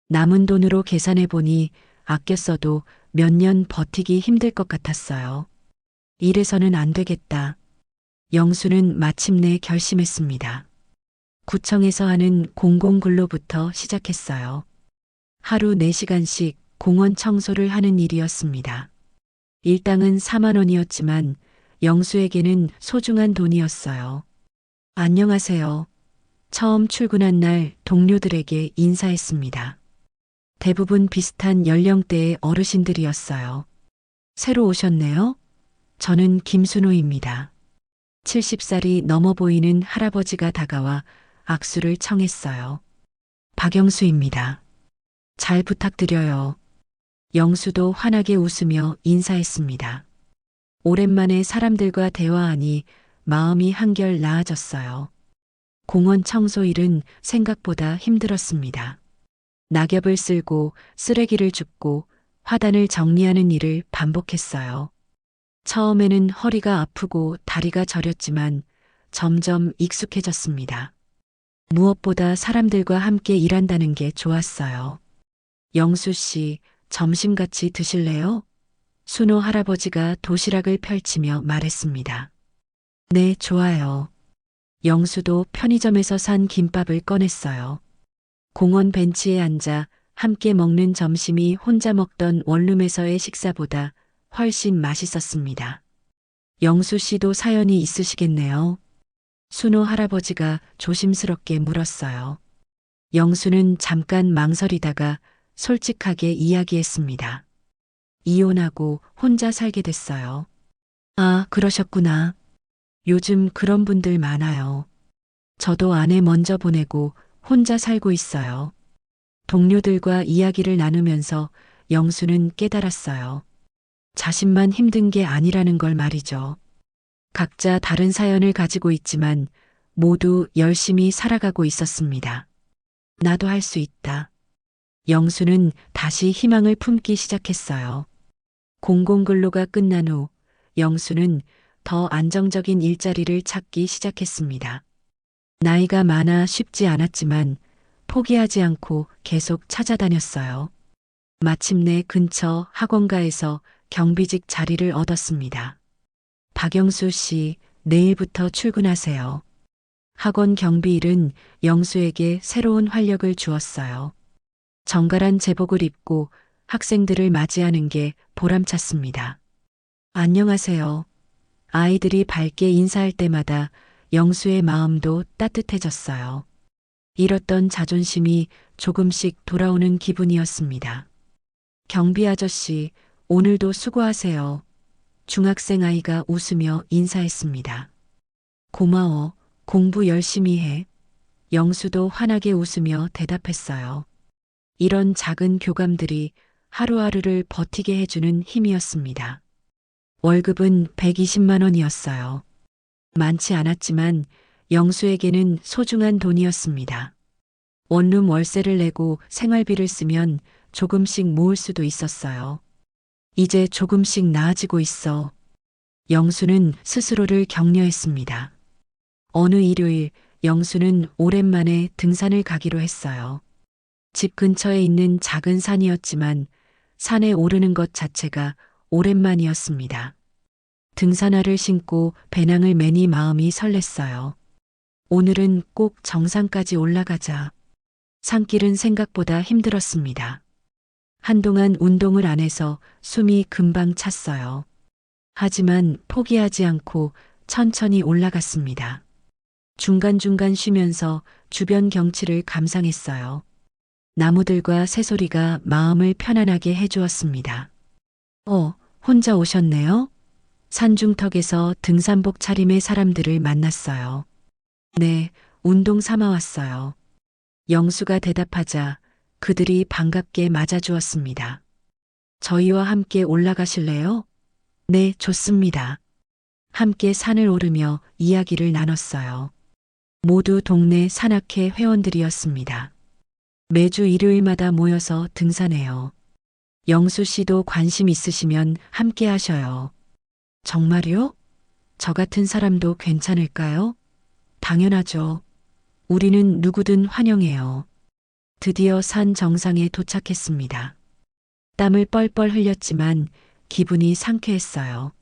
남은 돈으로 계산해 보니 아껴 써도 몇 년 버티기 힘들 것 같았어요. 이래서는 안 되겠다. 영수는 마침내 결심했습니다. 구청에서 하는 공공근로부터 시작했어요. 하루 4시간씩 공원 청소를 하는 일이었습니다. 일당은 4만 원이었지만 영수에게는 소중한 돈이었어요. 안녕하세요. 처음 출근한 날 동료들에게 인사했습니다. 대부분 비슷한 연령대의 어르신들이었어요. 새로 오셨네요? 저는 김순호입니다. 70살이 넘어 보이는 할아버지가 다가와 악수를 청했어요. 박영수입니다. 잘 부탁드려요. 영수도 환하게 웃으며 인사했습니다. 오랜만에 사람들과 대화하니 마음이 한결 나아졌어요. 공원 청소 일은 생각보다 힘들었습니다. 낙엽을 쓸고 쓰레기를 줍고 화단을 정리하는 일을 반복했어요. 처음에는 허리가 아프고 다리가 저렸지만 점점 익숙해졌습니다. 무엇보다 사람들과 함께 일한다는 게 좋았어요. 영수 씨, 점심 같이 드실래요? 순호 할아버지가 도시락을 펼치며 말했습니다. 네, 좋아요. 영수도 편의점에서 산 김밥을 꺼냈어요. 공원 벤치에 앉아 함께 먹는 점심이 혼자 먹던 원룸에서의 식사보다 훨씬 맛있었습니다. 영수 씨도 사연이 있으시겠네요. 순호 할아버지가 조심스럽게 물었어요. 영수는 잠깐 망설이다가 솔직하게 이야기했습니다. 이혼하고 혼자 살게 됐어요. 아, 그러셨구나. 요즘 그런 분들 많아요. 저도 아내 먼저 보내고 혼자 살고 있어요. 동료들과 이야기를 나누면서 영수는 깨달았어요. 자신만 힘든 게 아니라는 걸 말이죠. 각자 다른 사연을 가지고 있지만 모두 열심히 살아가고 있었습니다. 나도 할 수 있다. 영수는 다시 희망을 품기 시작했어요. 공공근로가 끝난 후 영수는 더 안정적인 일자리를 찾기 시작했습니다. 나이가 많아 쉽지 않았지만 포기하지 않고 계속 찾아다녔어요. 마침내 근처 학원가에서 경비직 자리를 얻었습니다. 박영수 씨, 내일부터 출근하세요. 학원 경비 일은 영수에게 새로운 활력을 주었어요. 정갈한 제복을 입고 학생들을 맞이하는 게 보람찼습니다. 안녕하세요. 아이들이 밝게 인사할 때마다 영수의 마음도 따뜻해졌어요. 잃었던 자존심이 조금씩 돌아오는 기분이었습니다. 경비 아저씨, 오늘도 수고하세요. 중학생 아이가 웃으며 인사했습니다. 고마워. 공부 열심히 해. 영수도 환하게 웃으며 대답했어요. 이런 작은 교감들이 하루하루를 버티게 해주는 힘이었습니다. 월급은 120만 원이었어요. 많지 않았지만 영수에게는 소중한 돈이었습니다. 원룸 월세를 내고 생활비를 쓰면 조금씩 모을 수도 있었어요. 이제 조금씩 나아지고 있어. 영수는 스스로를 격려했습니다. 어느 일요일 영수는 오랜만에 등산을 가기로 했어요. 집 근처에 있는 작은 산이었지만 산에 오르는 것 자체가 오랜만이었습니다. 등산화를 신고 배낭을 매니 마음이 설렜어요. 오늘은 꼭 정상까지 올라가자. 산길은 생각보다 힘들었습니다. 한동안 운동을 안 해서 숨이 금방 찼어요. 하지만 포기하지 않고 천천히 올라갔습니다. 중간중간 쉬면서 주변 경치를 감상했어요. 나무들과 새소리가 마음을 편안하게 해주었습니다. 혼자 오셨네요? 산중턱에서 등산복 차림의 사람들을 만났어요. 네, 운동 삼아 왔어요. 영수가 대답하자 그들이 반갑게 맞아주었습니다. 저희와 함께 올라가실래요? 네, 좋습니다. 함께 산을 오르며 이야기를 나눴어요. 모두 동네 산악회 회원들이었습니다. 매주 일요일마다 모여서 등산해요. 영수 씨도 관심 있으시면 함께 하셔요. 정말요? 저 같은 사람도 괜찮을까요? 당연하죠. 우리는 누구든 환영해요. 드디어 산 정상에 도착했습니다. 땀을 뻘뻘 흘렸지만 기분이 상쾌했어요.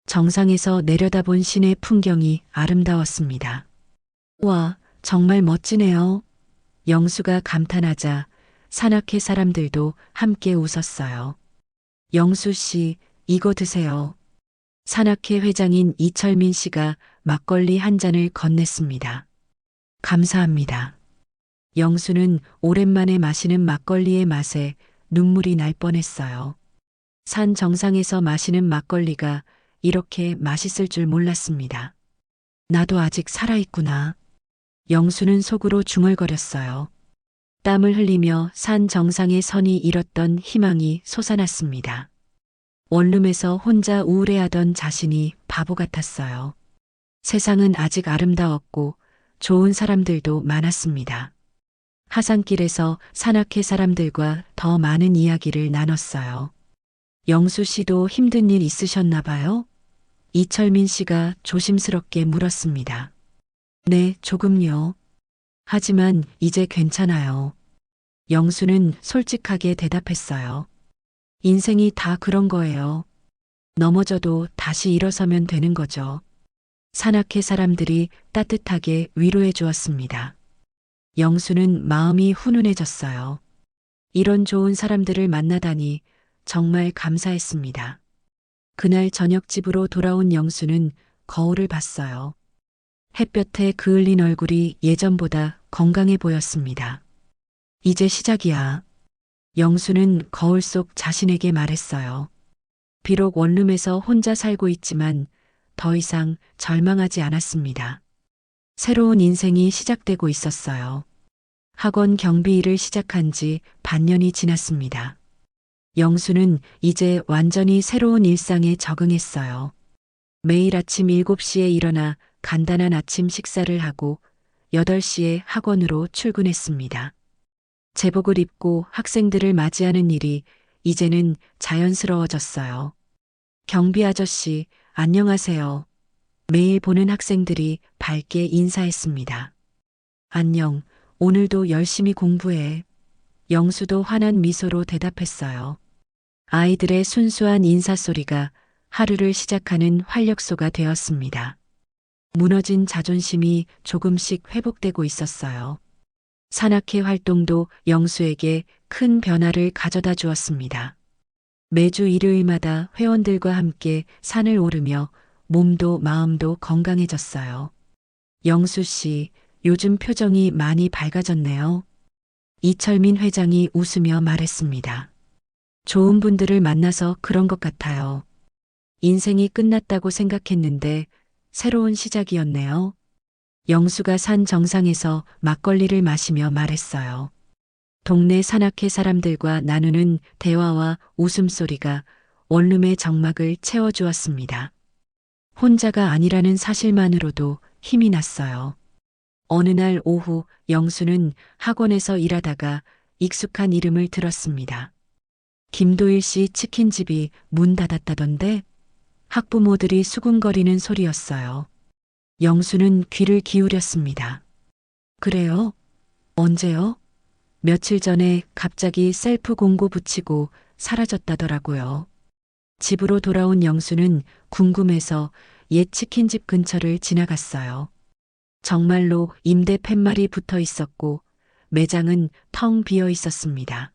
정상에서 내려다본 시내 풍경이 아름다웠습니다. 와, 정말 멋지네요. 영수가 감탄하자 산악회 사람들도 함께 웃었어요. 영수 씨, 이거 드세요. 산악회 회장인 이철민 씨가 막걸리 한 잔을 건넸습니다. 감사합니다. 영수는 오랜만에 마시는 막걸리의 맛에 눈물이 날 뻔했어요. 산 정상에서 마시는 막걸리가 이렇게 맛있을 줄 몰랐습니다. 나도 아직 살아있구나. 영수는 속으로 중얼거렸어요. 땀을 흘리며 산 정상에 선이 잃었던 희망이 솟아났습니다. 원룸에서 혼자 우울해하던 자신이 바보 같았어요. 세상은 아직 아름다웠고 좋은 사람들도 많았습니다. 하산길에서 산악회 사람들과 더 많은 이야기를 나눴어요. 영수 씨도 힘든 일 있으셨나 봐요? 이철민 씨가 조심스럽게 물었습니다. 네, 조금요. 하지만 이제 괜찮아요. 영수는 솔직하게 대답했어요. 인생이 다 그런 거예요. 넘어져도 다시 일어서면 되는 거죠. 산악회 사람들이 따뜻하게 위로해 주었습니다. 영수는 마음이 훈훈해졌어요. 이런 좋은 사람들을 만나다니 정말 감사했습니다. 그날 저녁 집으로 돌아온 영수는 거울을 봤어요. 햇볕에 그을린 얼굴이 예전보다 건강해 보였습니다. 이제 시작이야. 영수는 거울 속 자신에게 말했어요. 비록 원룸에서 혼자 살고 있지만 더 이상 절망하지 않았습니다. 새로운 인생이 시작되고 있었어요. 학원 경비 일을 시작한 지 반년이 지났습니다. 영수는 이제 완전히 새로운 일상에 적응했어요. 매일 아침 7시에 일어나 간단한 아침 식사를 하고 8시에 학원으로 출근했습니다. 제복을 입고 학생들을 맞이하는 일이 이제는 자연스러워졌어요. 경비 아저씨, 안녕하세요. 매일 보는 학생들이 밝게 인사했습니다. 안녕, 오늘도 열심히 공부해. 영수도 환한 미소로 대답했어요. 아이들의 순수한 인사소리가 하루를 시작하는 활력소가 되었습니다. 무너진 자존심이 조금씩 회복되고 있었어요. 산악회 활동도 영수에게 큰 변화를 가져다 주었습니다. 매주 일요일마다 회원들과 함께 산을 오르며 몸도 마음도 건강해졌어요. 영수 씨, 요즘 표정이 많이 밝아졌네요. 이철민 회장이 웃으며 말했습니다. 좋은 분들을 만나서 그런 것 같아요. 인생이 끝났다고 생각했는데 새로운 시작이었네요. 영수가 산 정상에서 막걸리를 마시며 말했어요. 동네 산악회 사람들과 나누는 대화와 웃음소리가 원룸의 정막을 채워주었습니다. 혼자가 아니라는 사실만으로도 힘이 났어요. 어느 날 오후 영수는 학원에서 일하다가 익숙한 이름을 들었습니다. 김도일 씨 치킨집이 문 닫았다던데? 학부모들이 수군거리는 소리였어요. 영수는 귀를 기울였습니다. 그래요? 언제요? 며칠 전에 갑자기 셀프 공고 붙이고 사라졌다더라고요. 집으로 돌아온 영수는 궁금해서 옛 치킨집 근처를 지나갔어요. 정말로 임대 팻말이 붙어 있었고 매장은 텅 비어 있었습니다.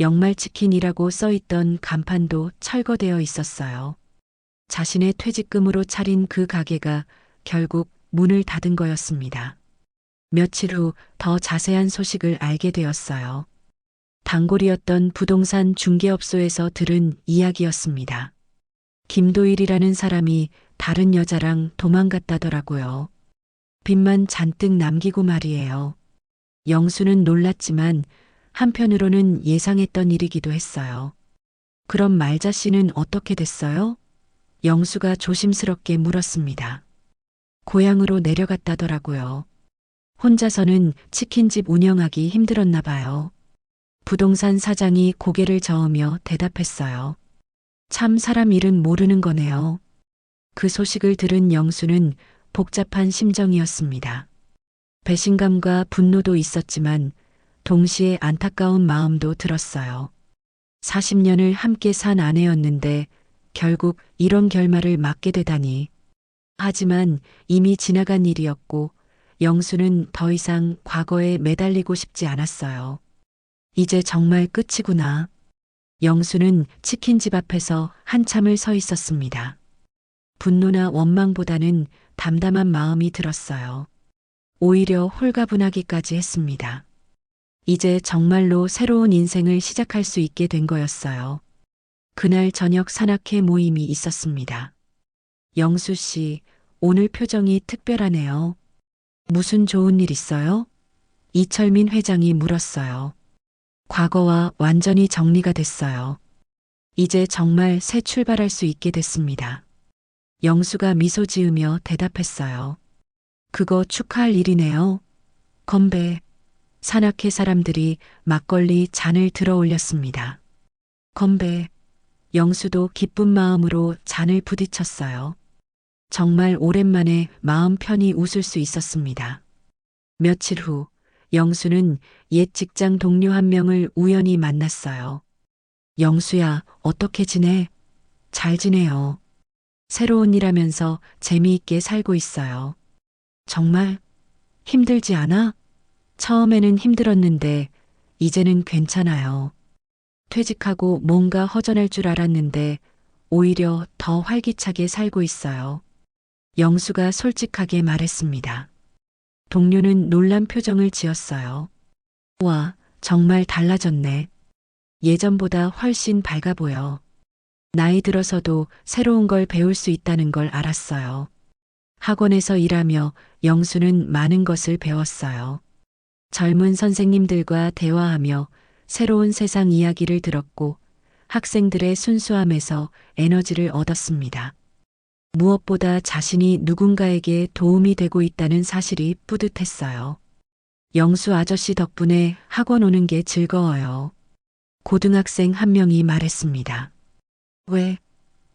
영말치킨이라고 써있던 간판도 철거되어 있었어요. 자신의 퇴직금으로 차린 그 가게가 결국 문을 닫은 거였습니다. 며칠 후 더 자세한 소식을 알게 되었어요. 단골이었던 부동산 중개업소에서 들은 이야기였습니다. 김도일이라는 사람이 다른 여자랑 도망갔다더라고요. 빚만 잔뜩 남기고 말이에요. 영수는 놀랐지만 한편으로는 예상했던 일이기도 했어요. 그럼 말자 씨는 어떻게 됐어요? 영수가 조심스럽게 물었습니다. 고향으로 내려갔다더라고요. 혼자서는 치킨집 운영하기 힘들었나 봐요. 부동산 사장이 고개를 저으며 대답했어요. 참 사람 일은 모르는 거네요. 그 소식을 들은 영수는 복잡한 심정이었습니다. 배신감과 분노도 있었지만 동시에 안타까운 마음도 들었어요. 40년을 함께 산 아내였는데 결국 이런 결말을 맞게 되다니. 하지만 이미 지나간 일이었고 영수는 더 이상 과거에 매달리고 싶지 않았어요. 이제 정말 끝이구나. 영수는 치킨집 앞에서 한참을 서 있었습니다. 분노나 원망보다는 담담한 마음이 들었어요. 오히려 홀가분하기까지 했습니다. 이제 정말로 새로운 인생을 시작할 수 있게 된 거였어요. 그날 저녁 산악회 모임이 있었습니다. 영수 씨, 오늘 표정이 특별하네요. 무슨 좋은 일 있어요? 이철민 회장이 물었어요. 과거와 완전히 정리가 됐어요. 이제 정말 새 출발할 수 있게 됐습니다. 영수가 미소 지으며 대답했어요. 그거 축하할 일이네요. 건배. 산악회 사람들이 막걸리 잔을 들어 올렸습니다. 건배. 영수도 기쁜 마음으로 잔을 부딪혔어요. 정말 오랜만에 마음 편히 웃을 수 있었습니다. 며칠 후 영수는 옛 직장 동료 한 명을 우연히 만났어요. 영수야, 어떻게 지내? 잘 지내요. 새로운 일 하면서 재미있게 살고 있어요. 정말 힘들지 않아? 처음에는 힘들었는데 이제는 괜찮아요. 퇴직하고 뭔가 허전할 줄 알았는데 오히려 더 활기차게 살고 있어요. 영수가 솔직하게 말했습니다. 동료는 놀란 표정을 지었어요. 와, 정말 달라졌네. 예전보다 훨씬 밝아 보여. 나이 들어서도 새로운 걸 배울 수 있다는 걸 알았어요. 학원에서 일하며 영수는 많은 것을 배웠어요. 젊은 선생님들과 대화하며 새로운 세상 이야기를 들었고 학생들의 순수함에서 에너지를 얻었습니다. 무엇보다 자신이 누군가에게 도움이 되고 있다는 사실이 뿌듯했어요. 영수 아저씨 덕분에 학원 오는 게 즐거워요. 고등학생 한 명이 말했습니다. 왜?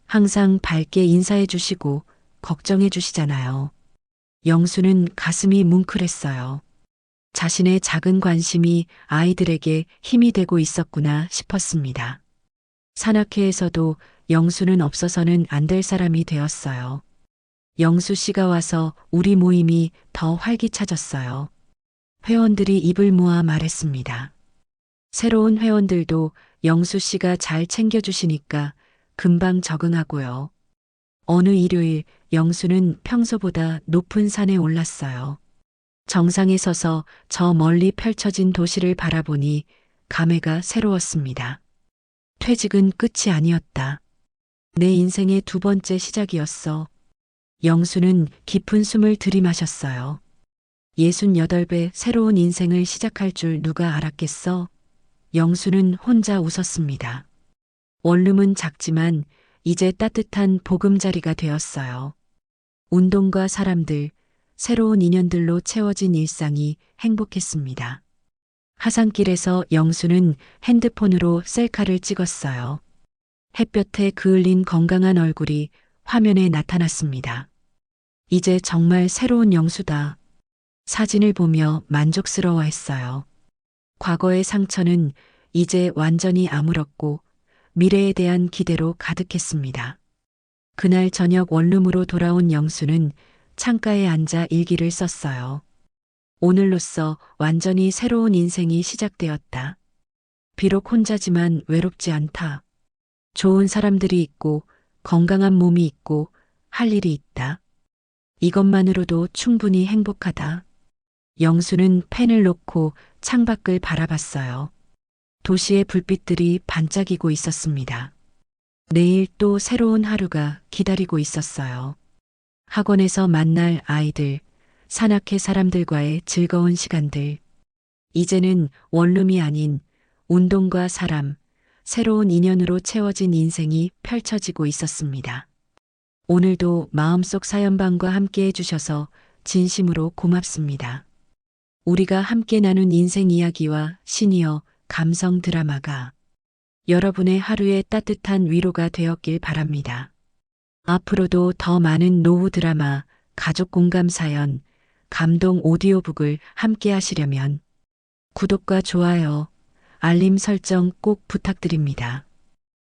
항상 밝게 인사해 주시고 걱정해 주시잖아요. 영수는 가슴이 뭉클했어요. 자신의 작은 관심이 아이들에게 힘이 되고 있었구나 싶었습니다. 산악회에서도 영수는 없어서는 안 될 사람이 되었어요. 영수 씨가 와서 우리 모임이 더 활기차졌어요. 회원들이 입을 모아 말했습니다. 새로운 회원들도 영수 씨가 잘 챙겨주시니까 금방 적응하고요. 어느 일요일 영수는 평소보다 높은 산에 올랐어요. 정상에 서서 저 멀리 펼쳐진 도시를 바라보니 감회가 새로웠습니다. 퇴직은 끝이 아니었다. 내 인생의 두 번째 시작이었어. 영수는 깊은 숨을 들이마셨어요. 68배 새로운 인생을 시작할 줄 누가 알았겠어? 영수는 혼자 웃었습니다. 원룸은 작지만 이제 따뜻한 보금자리가 되었어요. 운동과 사람들, 새로운 인연들로 채워진 일상이 행복했습니다. 하산길에서 영수는 핸드폰으로 셀카를 찍었어요. 햇볕에 그을린 건강한 얼굴이 화면에 나타났습니다. 이제 정말 새로운 영수다. 사진을 보며 만족스러워했어요. 과거의 상처는 이제 완전히 아물었고 미래에 대한 기대로 가득했습니다. 그날 저녁 원룸으로 돌아온 영수는 창가에 앉아 일기를 썼어요. 오늘로써 완전히 새로운 인생이 시작되었다. 비록 혼자지만 외롭지 않다. 좋은 사람들이 있고 건강한 몸이 있고 할 일이 있다. 이것만으로도 충분히 행복하다. 영수는 펜을 놓고 창밖을 바라봤어요. 도시의 불빛들이 반짝이고 있었습니다. 내일 또 새로운 하루가 기다리고 있었어요. 학원에서 만날 아이들, 산악회 사람들과의 즐거운 시간들. 이제는 원룸이 아닌 운동과 사람, 새로운 인연으로 채워진 인생이 펼쳐지고 있었습니다. 오늘도 마음속 사연방과 함께 해주셔서 진심으로 고맙습니다. 우리가 함께 나눈 인생 이야기와 시니어 감성 드라마가 여러분의 하루에 따뜻한 위로가 되었길 바랍니다. 앞으로도 더 많은 노후 드라마, 가족 공감 사연, 감동 오디오북을 함께 하시려면 구독과 좋아요, 알림 설정 꼭 부탁드립니다.